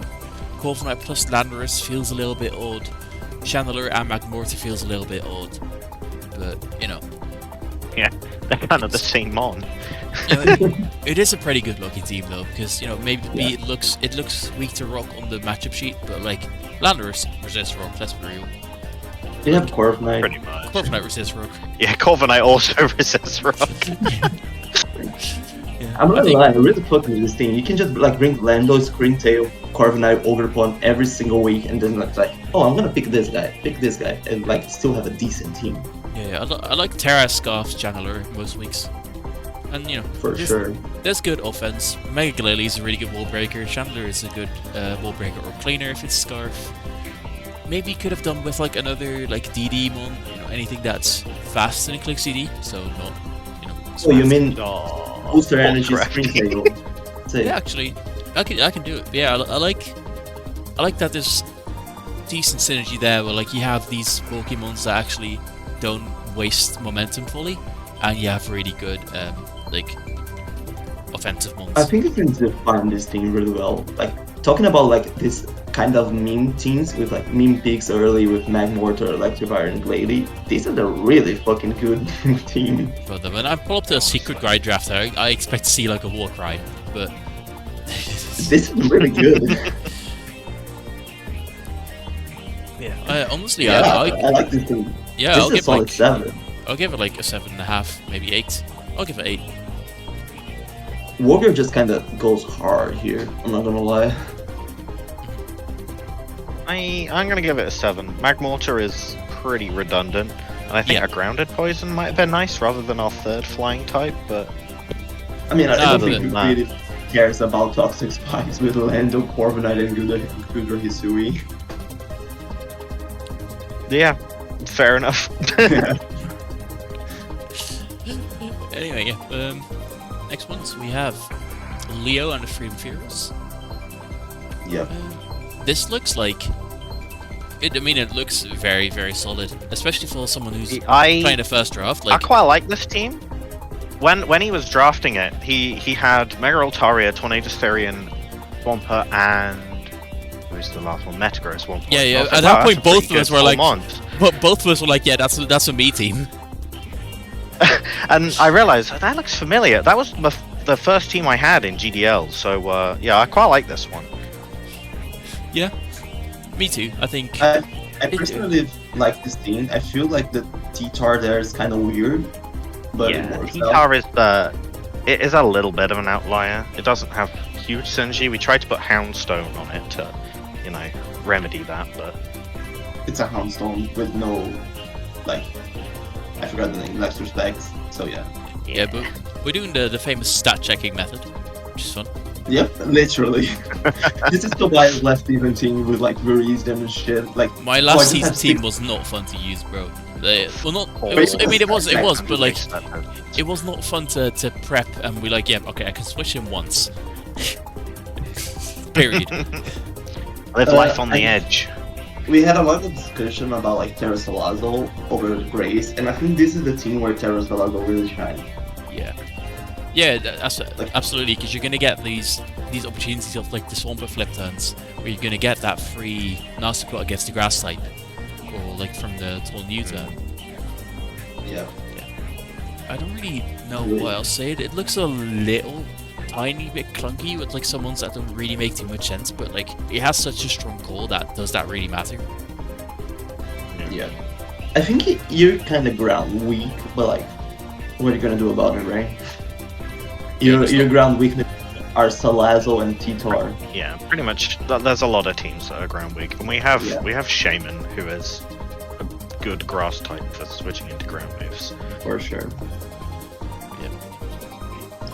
Corviknight plus Landorus feels a little bit odd. Chandler and Magmortar feels a little bit odd. But, you know. Yeah, they're kind of the same mon. You know, it is a pretty good looking team though, because you know maybe it looks weak to rock on the matchup sheet, but like Landorus resists rock, let's be real. We have Corviknight. Pretty much. Corviknight resists rock. Yeah, Corviknight also resists rock. Yeah, I'm not I gonna think- lie, I'm really fucking with this team. You can just like bring Lando, Screamtail, Corviknight, Ogerpon every single week, and then like, oh, I'm gonna pick this guy, and like still have a decent team Yeah, I like Terra, Scarf, Chandler most weeks. And you know, for sure. there's good offense. Mega Glalie is a really good wall breaker. Chandler is a good wall breaker or cleaner if it's Scarf. Maybe could have done with like another like DD mon, you know, anything that's fast and click CD, so not, you know. Oh, you mean Oh, Booster Energy crafty. Screamtail? Say. Yeah, actually, I can do it. But yeah, I like that there's decent synergy there where like you have these Pokemons that actually don't waste momentum fully, and you have really good like offensive mons. I think you can define this team really well. Like talking about like this kind of meme teams with like meme picks early with Magmortar, Electrifire, and Glalie. These are the really fucking good team. But when I pull up to a Secretguy draft, I expect to see like a Warcry, but This is really good. yeah, honestly, Yeah, I I like this team. yeah, This I'll is a give solid like 7. I'll give it like a 7.5, maybe 8. I'll give it 8. Warrior just kind of goes hard here. I'm not gonna lie. I'm gonna give it a 7. Magmortar is pretty redundant. And I think a grounded poison might have been nice rather than our third flying type, but I mean, I don't think than he that. really cares about Toxic Spikes with Lando, Corviknight, and Gudra Hisui. yeah, fair enough. Anyway, yeah. Next ones we have Leo and the Freedom Fears. Yep. This looks like it. I mean, it looks very, very solid, especially for someone who's I playing a first draft. Like, quite like this team. When he was drafting it, he had Mega Altaria, Tornado Therian, Swampert, and who's the last one? Metagross. Swampert. yeah, yeah. I was At that wow, point, that's a both of pretty us good were like, full but both of us were like, yeah, that's a me team. And I realized that looks familiar. That was the first team I had in GDL, so yeah, I quite like this one. Yeah, me too. I think. I personally like this team. I feel like the T-Tar there is kind of weird, but it Yeah, works T-Tar out. it is a little bit of an outlier. It doesn't have huge synergy. We tried to put Houndstone on it to, you know, remedy that, but It's a Houndstone with no, like, I forgot the name, less respect. So yeah. Yeah, but we're doing the famous stat checking method, which is fun. Yep, literally. This is the Wild left even team with like Verizon and shit. Like My I last just season had team six- was not fun to use, bro. Well, not. Oh, It was, I mean, it was, Exactly. but like, it was not fun to prep and be like, yeah, okay, I can switch him once. Period. Live life on the I- edge. We had a lot of discussion about like Terra Salazzo over Grace, and I think this is the team where Terra Salazzo really shines. Yeah. Yeah, that's absolutely, because you're gonna get these opportunities of like the Swampert flip turns, where you're gonna get that free nasty plot against the grass type, or like from the tall new turn. Yeah. I don't really know what else to say. It looks a little tiny bit clunky with like some ones that don't really make too much sense, but like it has such a strong core that does that really matter? Yeah. I think you're kind of ground weak, but like, what are you gonna do about it, right? Your ground weakness are Salazzo and T-Tar. Yeah, pretty much. There's a lot of teams that are ground weak, and we have Shaman, who is a good grass type for switching into ground moves. For sure.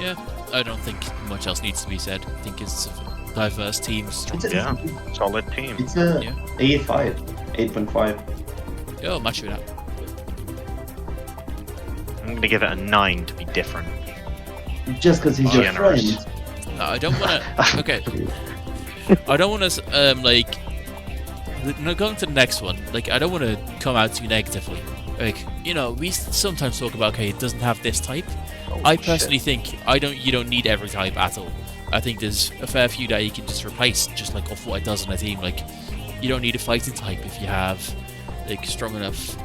Yeah, I don't think much else needs to be said. I think it's a diverse team. Strong. Yeah, solid team. It's a Yeah. 8.5. 8.5. Yeah, I'll match with that. I'm gonna give it a 9 to be different. Just because he's your Generous. friend. No, I don't want to. Okay, I don't want to. Like, no, going to the next one. Like, I don't want to come out too negatively. Like, you know, we sometimes talk about, okay, it doesn't have this type. I personally think you don't need every type at all. I think there's a fair few that you can just replace, just like off what it does on a team. Like, you don't need a fighting type if you have like strong enough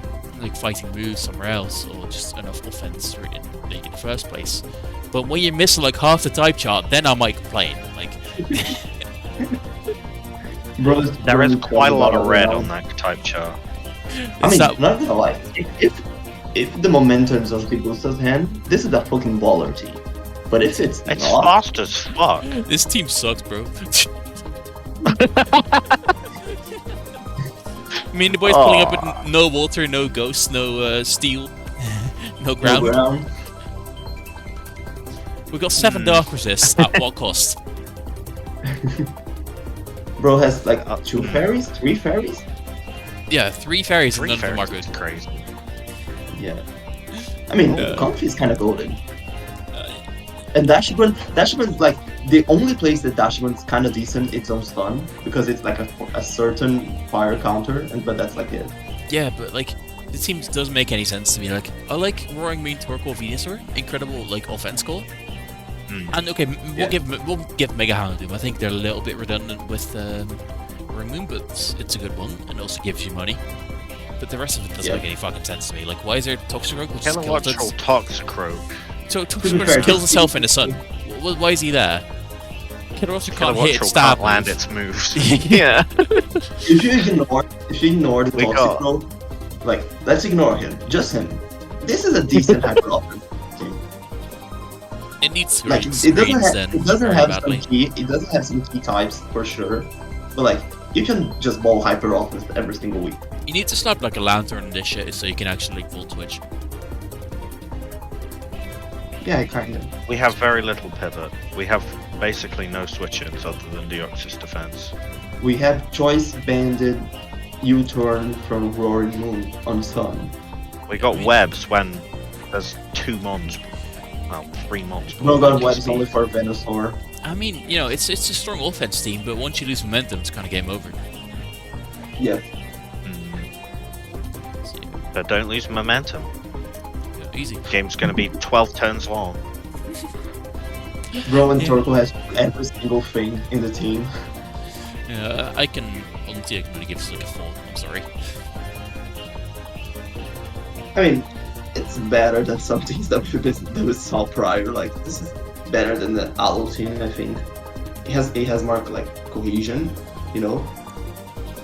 like fighting moves somewhere else, or just enough offense in the first place. But when you're missing like half the type chart, then I might complain. Like, There is quite a lot of red on that type chart. I mean, that- not gonna lie. If the momentum's on T.Bustamante hand, this is a fucking baller team. But if it's It's not, fast as fuck. this team sucks, bro. I mean, the boys pulling up with no water, no ghosts, no steel, no ground. no ground. We got 7 dark resists. At what cost? Bro has like 2 fairies, 3 fairies. Yeah, 3 fairies and 3 none of them are fairies good. is crazy. Yeah. I mean, Comfy is kind of golden. And Dashiman's like the only place that Dashiman's kind of decent. It's on stun because it's like a certain fire counter, but that's like it. Yeah, but like the team doesn't make any sense to me. Like, I like Roaring Main Torkoal Venusaur, incredible like offense core. And okay, we'll give Mega Houndoom. I think they're a little bit redundant with Roaring Moon, but it's a good one and also gives you money. But the rest of it doesn't make any fucking sense to me. Like, why is there Toxicroak which just kills Kilowattrol it? Toxicroak. So To Toxicroak be just fair, kills this itself in the sun. Why is he there? Kilowattrol can't hit Kilowattrol stab can't land move. its moves. Yeah. If you ignore the We got- Toxicroak, like let's ignore him, just him. This is a decent hyper offense. It needs Like screens, it doesn't screens have, then it doesn't very have badly. some key, it doesn't have some key types for sure, but like you can just ball hyper offense every single week. You need to slap like a lantern on this shit so you can actually like full twitch. Yeah, kind of. We have very little pivot. We have basically no switch-ins other than Deoxys defense. We have choice banded U-turn from Roaring Moon on Sun. We got webs when there's 2 mons. Well, 3 mons. No gun webs only for Venusaur. I mean, you know, it's a strong offense team, but once you lose momentum, it's kind of game over. Yeah. So, But don't lose momentum. yeah, easy. Game's gonna be 12 turns long. Bro and Turtle has every single thing in the team. Yeah, I can honestly really give this like a 4. I'm sorry. I mean, it's better than some things that we saw prior. Like, this is better than the Aloe team, I think. It has more like cohesion, you know.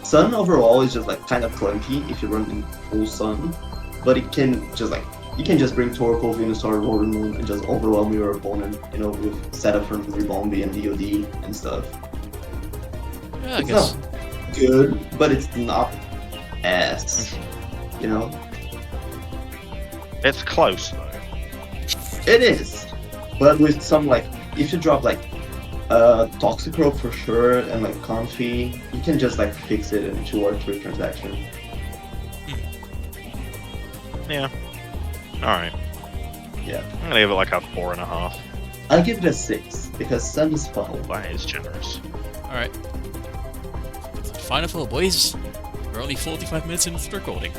Sun overall is just like kind of clunky if you run in full Sun, but it can just like you can just bring Torkoal, Venusaur, Roaring Moon, and just overwhelm your opponent, you know, with setup from Rebombi and DoD and stuff. Yeah, I It's guess. not good, but it's not ass, you know. It's close though. It is, but with some like, if you drop like Toxicroak for sure and like Comfy, you can just like fix it in 2 or 3 transactions. Yeah. Alright. Yeah, I'm gonna give it like a 4.5. I'll give it a 6 because Sun is fun. That is generous. Alright. Final 4, boys. We're only 45 minutes into the recording.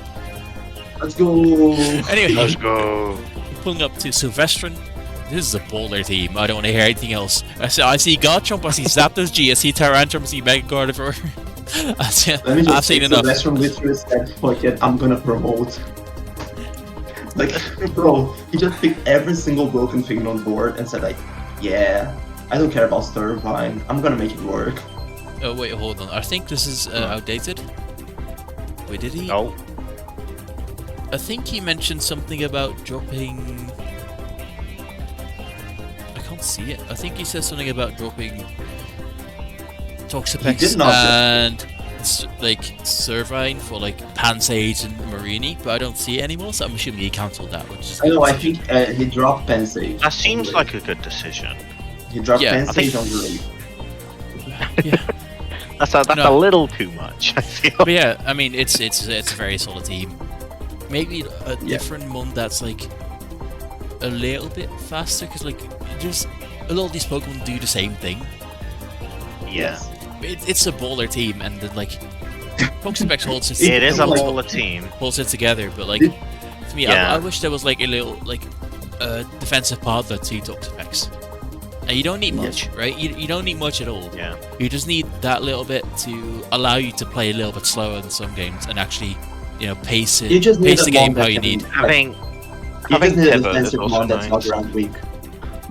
Let's go. Anyway, Let's go. pulling up to Silvestron. This is a baller team. I don't want to hear anything else. I see Garchomp, I see Zapdos G, I see Tyrantrum, I see Mega Gardevoir. Let me just I've seen say, enough. Silvestron literally said, "Fuck it, I'm gonna promote." Like, bro, he just picked every single broken thing on board and said like, "Yeah, I don't care about Starvine. I'm gonna make it work." Oh wait, hold on. I think this is outdated. Wait, did he? Oh, I think he mentioned something about dropping. I can't see it. I think he said something about dropping Toxapex did not and like Servine for like Pansage and Marini, but I don't see it anymore. So I'm assuming he cancelled that. Which is I know. I think he dropped Pensage. that seems like a good decision. He dropped Yeah, I Pensage on the lead. yeah. That's No. a little too much, I feel. But yeah, I mean it's a very solid team. Maybe a different one that's like a little bit faster because like just a lot of these Pokemon do the same thing. Yeah. It's a baller team, and then like Toxapex holds it. It is a Like- baller team. Holds it together, but like Did- to me, Yeah. I wish there was like a little like defensive partner to Toxapex. And you don't need much, right? You don't need much at all. Yeah. You just need that little bit to allow you to play a little bit slower in some games and actually, you know, pace it, You just need pace a the game mon how that you can, need. like, Having You just need a pivot is defensive also mon that's not nice. ground weak,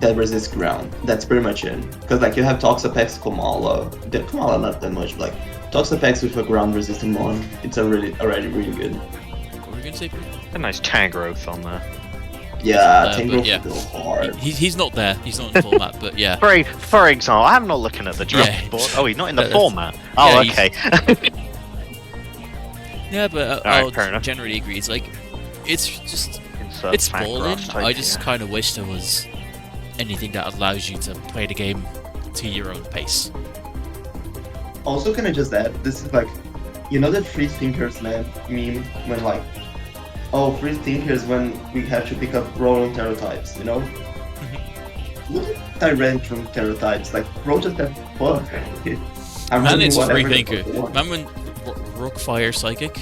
that resists ground. That's pretty much it. Because like you have Toxapex, Komala. Komala not that much, but like Toxapex with a ground resistant mon, it's already really good. What were you gonna say, Pete? A nice Tangrowth on there. Yeah, but Tangrowth yeah. is still hard. He's not there. He's not in the format, but yeah. For example, I'm not looking at the draft Yeah. board. Oh, he's not in the That's- format. Oh, yeah, okay. Yeah, but Alright, I'll fair enough. generally agree. It's like it's just Insert it's balling. Fangraphs type, I just yeah. kind of wish there was anything that allows you to play the game to your own pace. Also, can I just add, this is like, you know that free thinkers meme when like, oh, free thinkers when we have to pick up Roland Terra types, you know? Look at Tyrantrum Terra types, like, bro just have fun. I'm Man, running it's a free whatever the thinker. fuck I want. Man, when Rock Fire Psychic.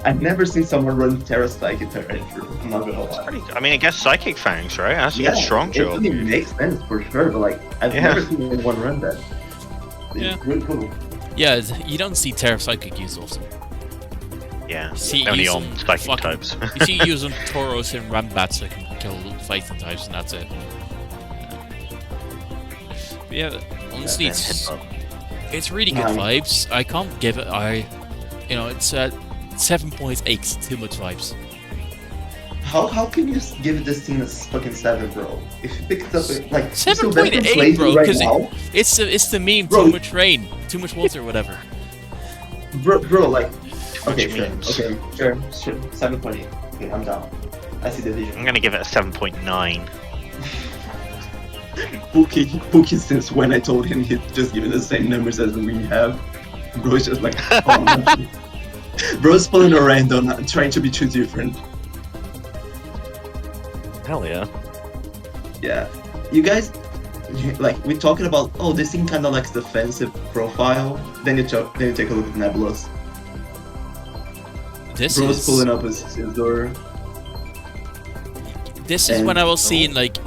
I've never seen someone run Terra Psychic Tyrantrum, I'm not gonna lie. I mean, it gets Psychic Fangs, right? That's Yeah, a strong it job. really makes sense for sure, but like, I've Yeah. never seen anyone run that. It's Yeah. really cool. Yeah, you don't see Terra Psychic used often. Yeah. See, Only use on some Psychic fucking- types. You see using Tauros and Rambats that can kill fighting types, and that's it. But yeah, honestly, it's really good Nine. vibes. I can't give it. It's 7.8. Too much vibes. How can you give this team a fucking 7, bro? If you pick it up like 7.8, bro, because it's the meme. Bro. Too much rain, too much water, whatever. Bro, like okay, Which means- sure, 7.8. Okay, I'm down. I see the vision. I'm gonna give it a 7.9. Pooky, since when I told him he'd just given the same numbers as we have, bro is just like, oh, no. Bro's pulling a random, trying to be too different. Hell yeah. Yeah, you guys, like we're talking about. Oh, this thing kind of lacks defensive profile. Then you take a look at Nebula's. This Bro's is pulling up his Silvestron. this is and- when I was seeing like,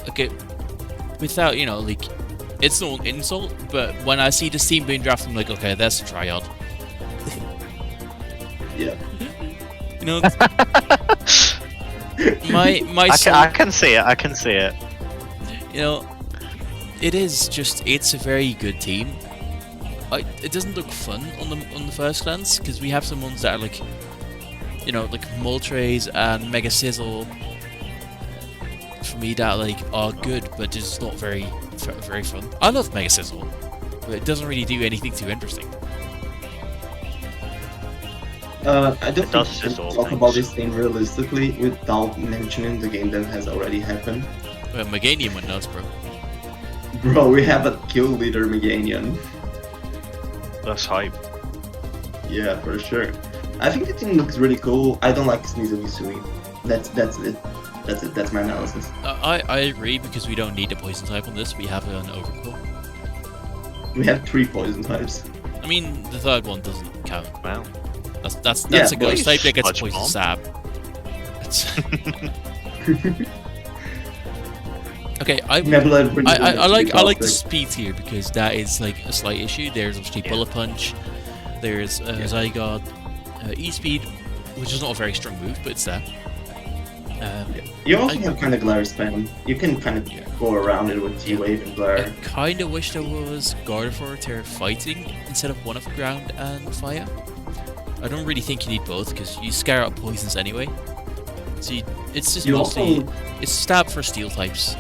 okay, without like, it's no insult, but when I see this team being drafted, I'm like, okay, that's a tryout. Yeah. You know, my I soul, can see it. I can see it. you know, it's a very good team. It doesn't look fun on the first glance because we have some ones that are like, like Moltres and Mega Sizzle. For me, that like are good, but just not very fun. I love Mega Sizzle, but it doesn't really do anything too interesting. I don't It does think we sizzle can talk things. about this thing realistically without mentioning the game that has already happened. Well, Meganium went nuts, bro. Bro, we have a kill leader Meganian. That's hype. Yeah, for sure. I think the thing looks really cool. I don't like Sneasel Misui. That's it. That's it. That's my analysis. I agree because we don't need a poison type on this. We have an overkill. We have 3 poison types. I mean, the third one doesn't count. Wow. That's Yeah, a ghost but- type that gets Sludge poison bomb. stab. Okay, Nebula really I like the toxic. speed here because that is like a slight issue. There's obviously Bullet Punch. There's Zygarde, E-Speed, which is not a very strong move, but it's there. You also I- have kind of glare spam. You can kind of go around it with T-Wave and I glare. kind of wish there was Gardevoir Terra Fighting instead of one of ground and fire. I don't really think you need both because you scare out poisons anyway. So it's just You mostly also it's stab for steel types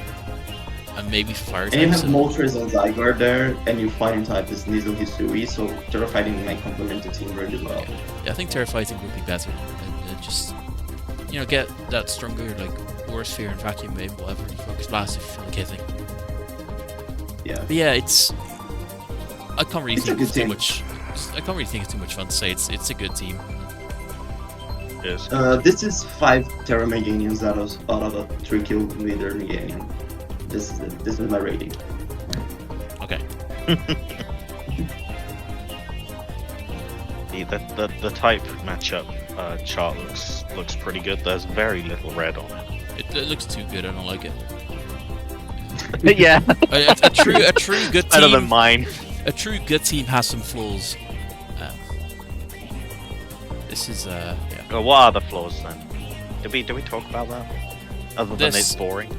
and maybe for fire and you types. have Moltres and Zygarde there, and your fighting type is Sneasel Hisui, so Terra Fighting might complement the team really well. Yeah, I think Terra Fighting would be better and just get that stronger like Aura Sphere and Vacuum Wave, whatever. Focus Blast if you feel like hitting. Yeah. But yeah, I can't really It's a think good it's too team. much. I can't really think it's too much fun to say. It's a good team. Yes. This is 5 Terra Meganians out of a 3 kill leader Meganian. This is my rating. Okay. The type matchup chart looks pretty good. There's very little red on it. It looks too good. I don't like it. Yeah. A true good Better than team. mine. A true good team has some flaws. This is yeah. Well, what are the flaws then? Did we talk about that? Other than This- it's boring.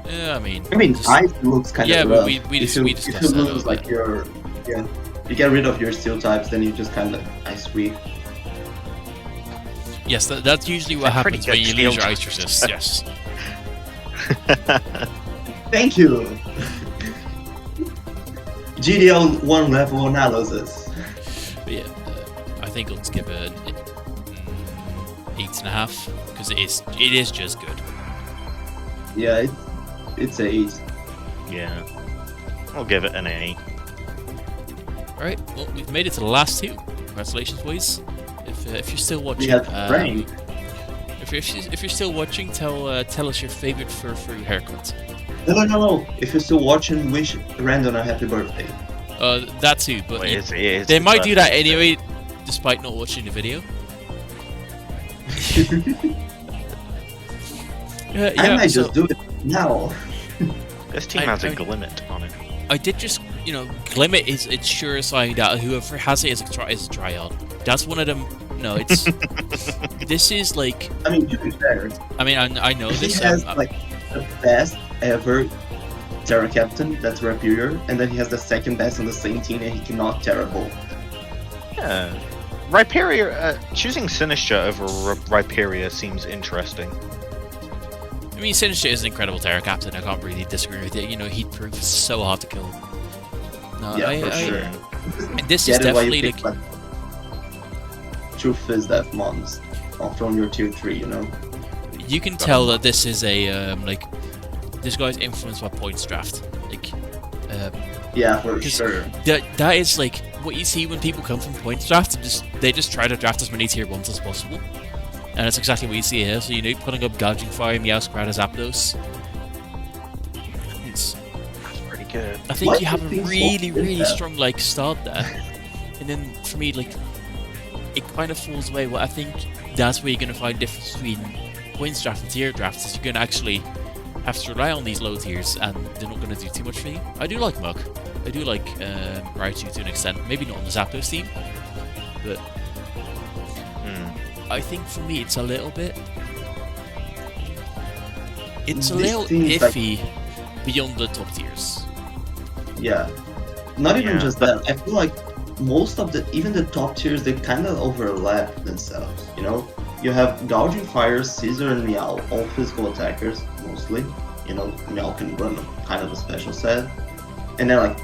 Yeah, I mean. Ice looks kind Yeah, of but rough. we if you discussed that a lose little like you get rid of your steel types, then you just kind of ice sweep. Yes, that's usually what They're pretty happens when good you lose your steel ice resist. Yes. Thank you. GDL1 level analysis. But yeah, I think let's give it an 8.5 because it is just good. Yeah, it's a 8. Yeah. I'll give it an 8. All right, well we've made it to the last 2. Congratulations, boys. If you're still watching, We have Rain. if you're still watching, tell us your favorite fur-free haircut. No. If you're still watching, wish Random a happy birthday. That too, but Wait, it's they his might do that birthday still. anyway, despite not watching the video. I might so just do it now. This team has a Glimmet on it. I did just, Glimmet is it's sure sign that whoever has it is a triad. That's one of them. No, it's this is like. I mean, to be fair, I mean, I know he this. has like the best ever Terra Captain, that's Rapier, and then he has the second best on the same team, and he cannot Terra both. Yeah. Rhyperia, choosing Sinister over Rhyperia seems interesting. I mean, Sinister is an incredible Terra Captain. I can't really disagree with it. You know, heat proof is so hard to kill. No, Yeah, for sure. And this is definitely like true Fizz Death mons from your tier 3, you know. You can tell that this is a like this guy's influenced by points draft. Like, yeah, for sure. That is like what you see when people come from points draft. They just try to draft as many tier 1s as possible, and that's exactly what you see here. So you know, putting up Gouging Fire, Meowscrat as Zapdos. It's pretty good. I think you have a really strong like start there, and then for me like it kind of falls away. Well, I think that's where you're going to find the difference between points draft and tier drafts. Is you're going to actually have to rely on these low tiers, and they're not going to do too much for you. I do like Muk. I do like Raichu to an extent. Maybe not on the Zapdos team, but I think for me it's a little bit. It's a little iffy beyond the top tiers. Yeah, not even just that. I feel like most of even the top tiers, they kind of overlap themselves. You know, you have Gouging Fire, Scissor, and Meow, all physical attackers mostly. You know, Meow can run kind of a special set, and then like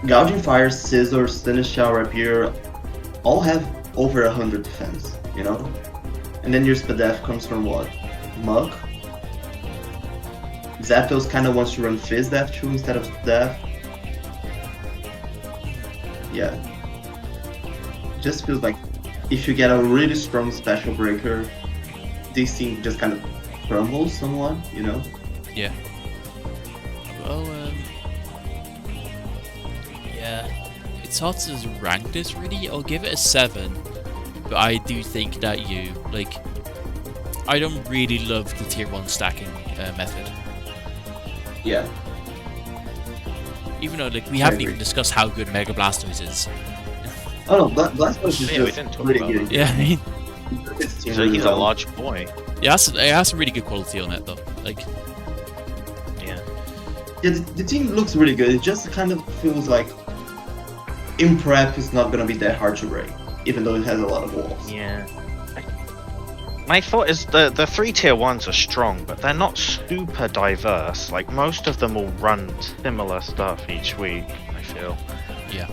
Gouging Fire, Scissor, Sinister, Rapier, all have over 100 defense. You know, and then your Spadef comes from what? Muk. Zapdos kind of wants to run Fizz Death too instead of Death. Yeah. Just feels like if you get a really strong special breaker, this team just kind of crumbles somewhat, you know? Yeah. Well, yeah. It's hard to rank this really. I'll give it a 7. But I do think that I don't really love the tier 1 stacking method. Yeah. Even though we haven't even discussed how good Mega Blastoise is. Oh no, Blastoise is we didn't talk really about good. Yeah, I mean, so he's a large boy. Yeah, it has some really good quality on it though. Yeah, the team looks really good. It just kind of feels like in prep it's not gonna be that hard to break, even though it has a lot of walls. Yeah. My thought is the 3 tier 1s are strong, but they're not super diverse. Like, most of them will run similar stuff each week, I feel. Yeah.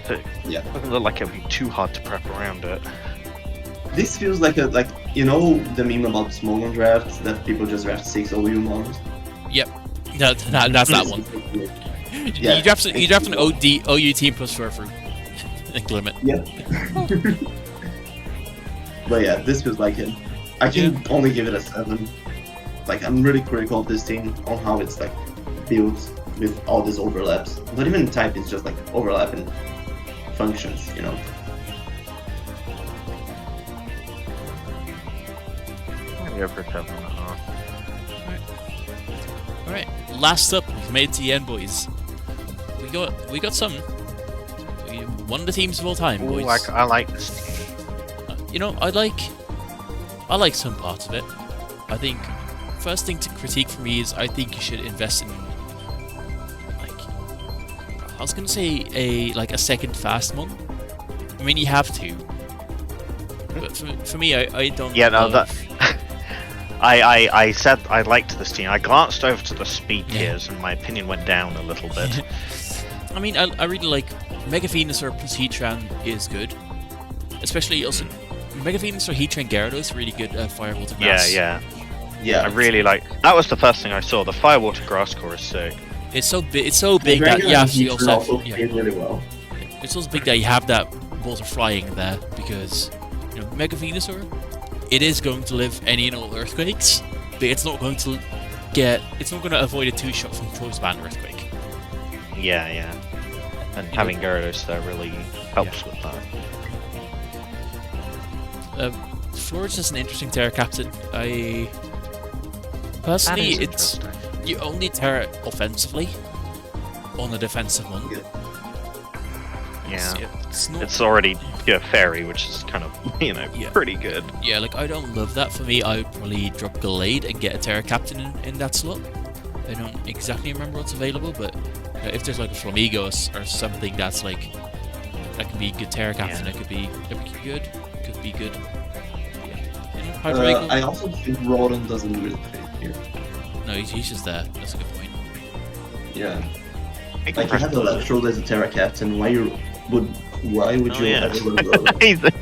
So it doesn't look like it'll be too hard to prep around it. This feels like you know the meme about Smogon drafts that people just draft 6 OU mons? Yep. No, that's that one. Yeah. You draft an OU team plus Furfru. Limit. Yeah. But yeah, this feels like it. I can only give it a 7. Like, I'm really critical of this team on how it's like built with all these overlaps. Not even in type, it's just like overlapping functions, you know. Maybe over 7.5. Alright. Last up, we've made it to the end, boys. We got some. One of the teams of all time, boys. Ooh, I like this team. You know, I like some parts of it. I think first thing to critique for me is I think you should invest in I was gonna say a second fast mon. I mean, you have to, but for me, I don't. Yeah, no, that. I said I liked this team. I glanced over to the speed tiers, and my opinion went down a little bit. I mean, I really like Mega Venusaur plus Heatran is good, especially also Mega Venusaur, Heatran, Gyarados, really good Fire Water Grass. Yeah. I really like. That was the first thing I saw. The Fire Water Grass core is sick. It's so big that you have to also really well. It's also big that you have that water flying there because you know Mega Venusaur, it is going to live any and all earthquakes, but it's not going to avoid a 2-shot from Choice Band Earthquake. Yeah. And having Gyarados there really helps with that. Florage is an interesting Terra Captain. I personally, you only Terra offensively on a defensive one. Yeah. It's already pure fairy, which is kind of pretty good. Yeah, like I don't love that. For me, I would probably drop Gallade and get a Terra Captain in that slot. I don't exactly remember what's available, but if there's like a Flamigo or something that's like That could be good Terra Captain. That could be good. Could be good. Yeah. Hydreigon. I also think Rodan doesn't really fit here. No, he's just there. That's a good point. Yeah. Like you have Electrode as a Terra Captain. Why would you ever go Rodan?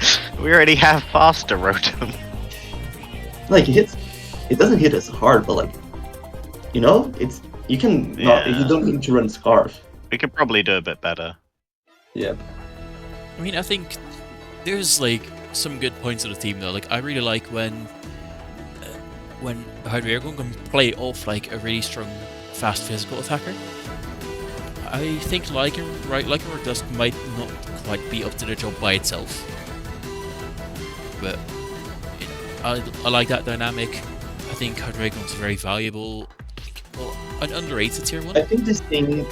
We already have faster Rotom. Like it doesn't hit as hard, but like, you know, you don't need to run Scarf. We could probably do a bit better. Yeah. I mean, I think there's like some good points of the team though. Like I really like when Hydreigon can play off like a really strong, fast physical attacker. I think Lycanroc Dusk might not quite be up to the job by itself, but I like that dynamic. I think Hydreigon's very valuable, an underrated tier 1. I think this team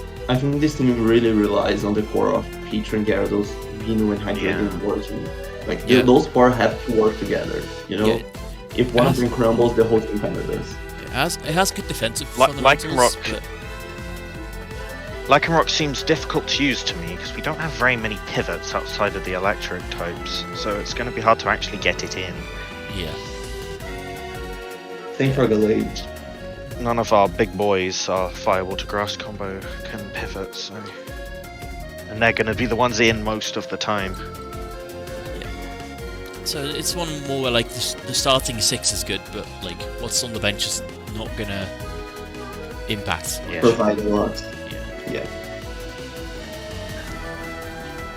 really relies on the core of Peach and Gyarados, Bino and Hydreigon working. Like those four have to work together. You know, if one of them crumbles, the whole team kind of does. It has good defensive fundamentals. Lycanroc seems difficult to use to me because we don't have very many pivots outside of the electric types, so it's going to be hard to actually get it in. Yeah. Same for Gallade. None of our big boys, our Fire Water Grass combo, can pivot, so... And they're going to be the ones in most of the time. Yeah. So it's one more where like the starting 6 is good, but like what's on the bench is not going to impact. Provide a lot. Yeah.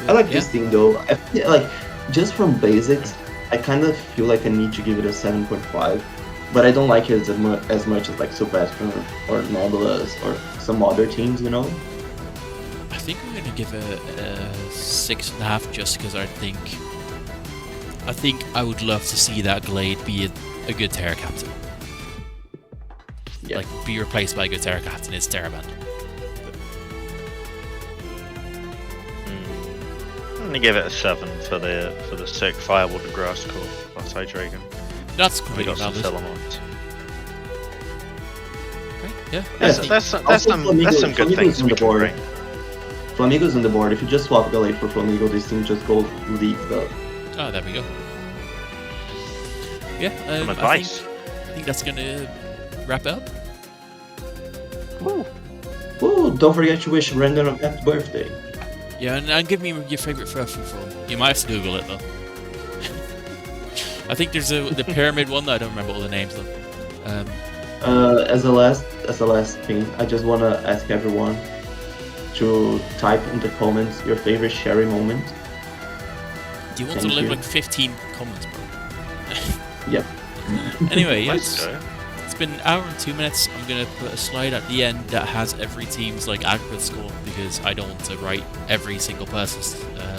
I like this thing though. I feel like just from basics, I kind of feel like I need to give it a 7.5, but I don't like it as much as like Silvestron or Nebula or some other teams, you know. I think I'm gonna give it a 6.5 just because I think I would love to see that Glade be a good Terra Captain. Yeah. Like be replaced by a good Terra Captain is Terraband. I'm gonna give it a 7 for the sick Fire Water Grass core plus Hydreigon. That's We completely got some valid. Salamence. Right, yeah. There's some good things we can bring. Flamigo's on the board. If you just swap Gallade for Flamigo, this thing just goes leads up. Oh, there we go. Yeah, Some advice. I think that's gonna wrap it up. Woo. Ooh, don't forget to wish Brandon a happy birthday. Yeah, and give me your favourite furful form. You might have to Google it though. I think there's the pyramid one. I don't remember all the names though. As a last thing, I just wanna ask everyone to type in the comments your favorite Sherry moment. Do you want to live like 15 comments, bro? Yep. Anyway, Let's go. it's been an hour and 2 minutes. I'm gonna put a slide at the end that has every team's like aggregate score because I don't want to write every single person's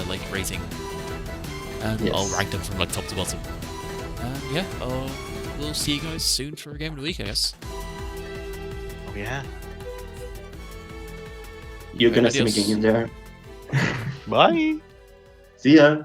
like rating. And Yes. I'll rank them from like top to bottom. Yeah, we'll see you guys soon for a game of the week, I guess. Oh yeah. You're gonna see me Adios. again there. Bye. See ya.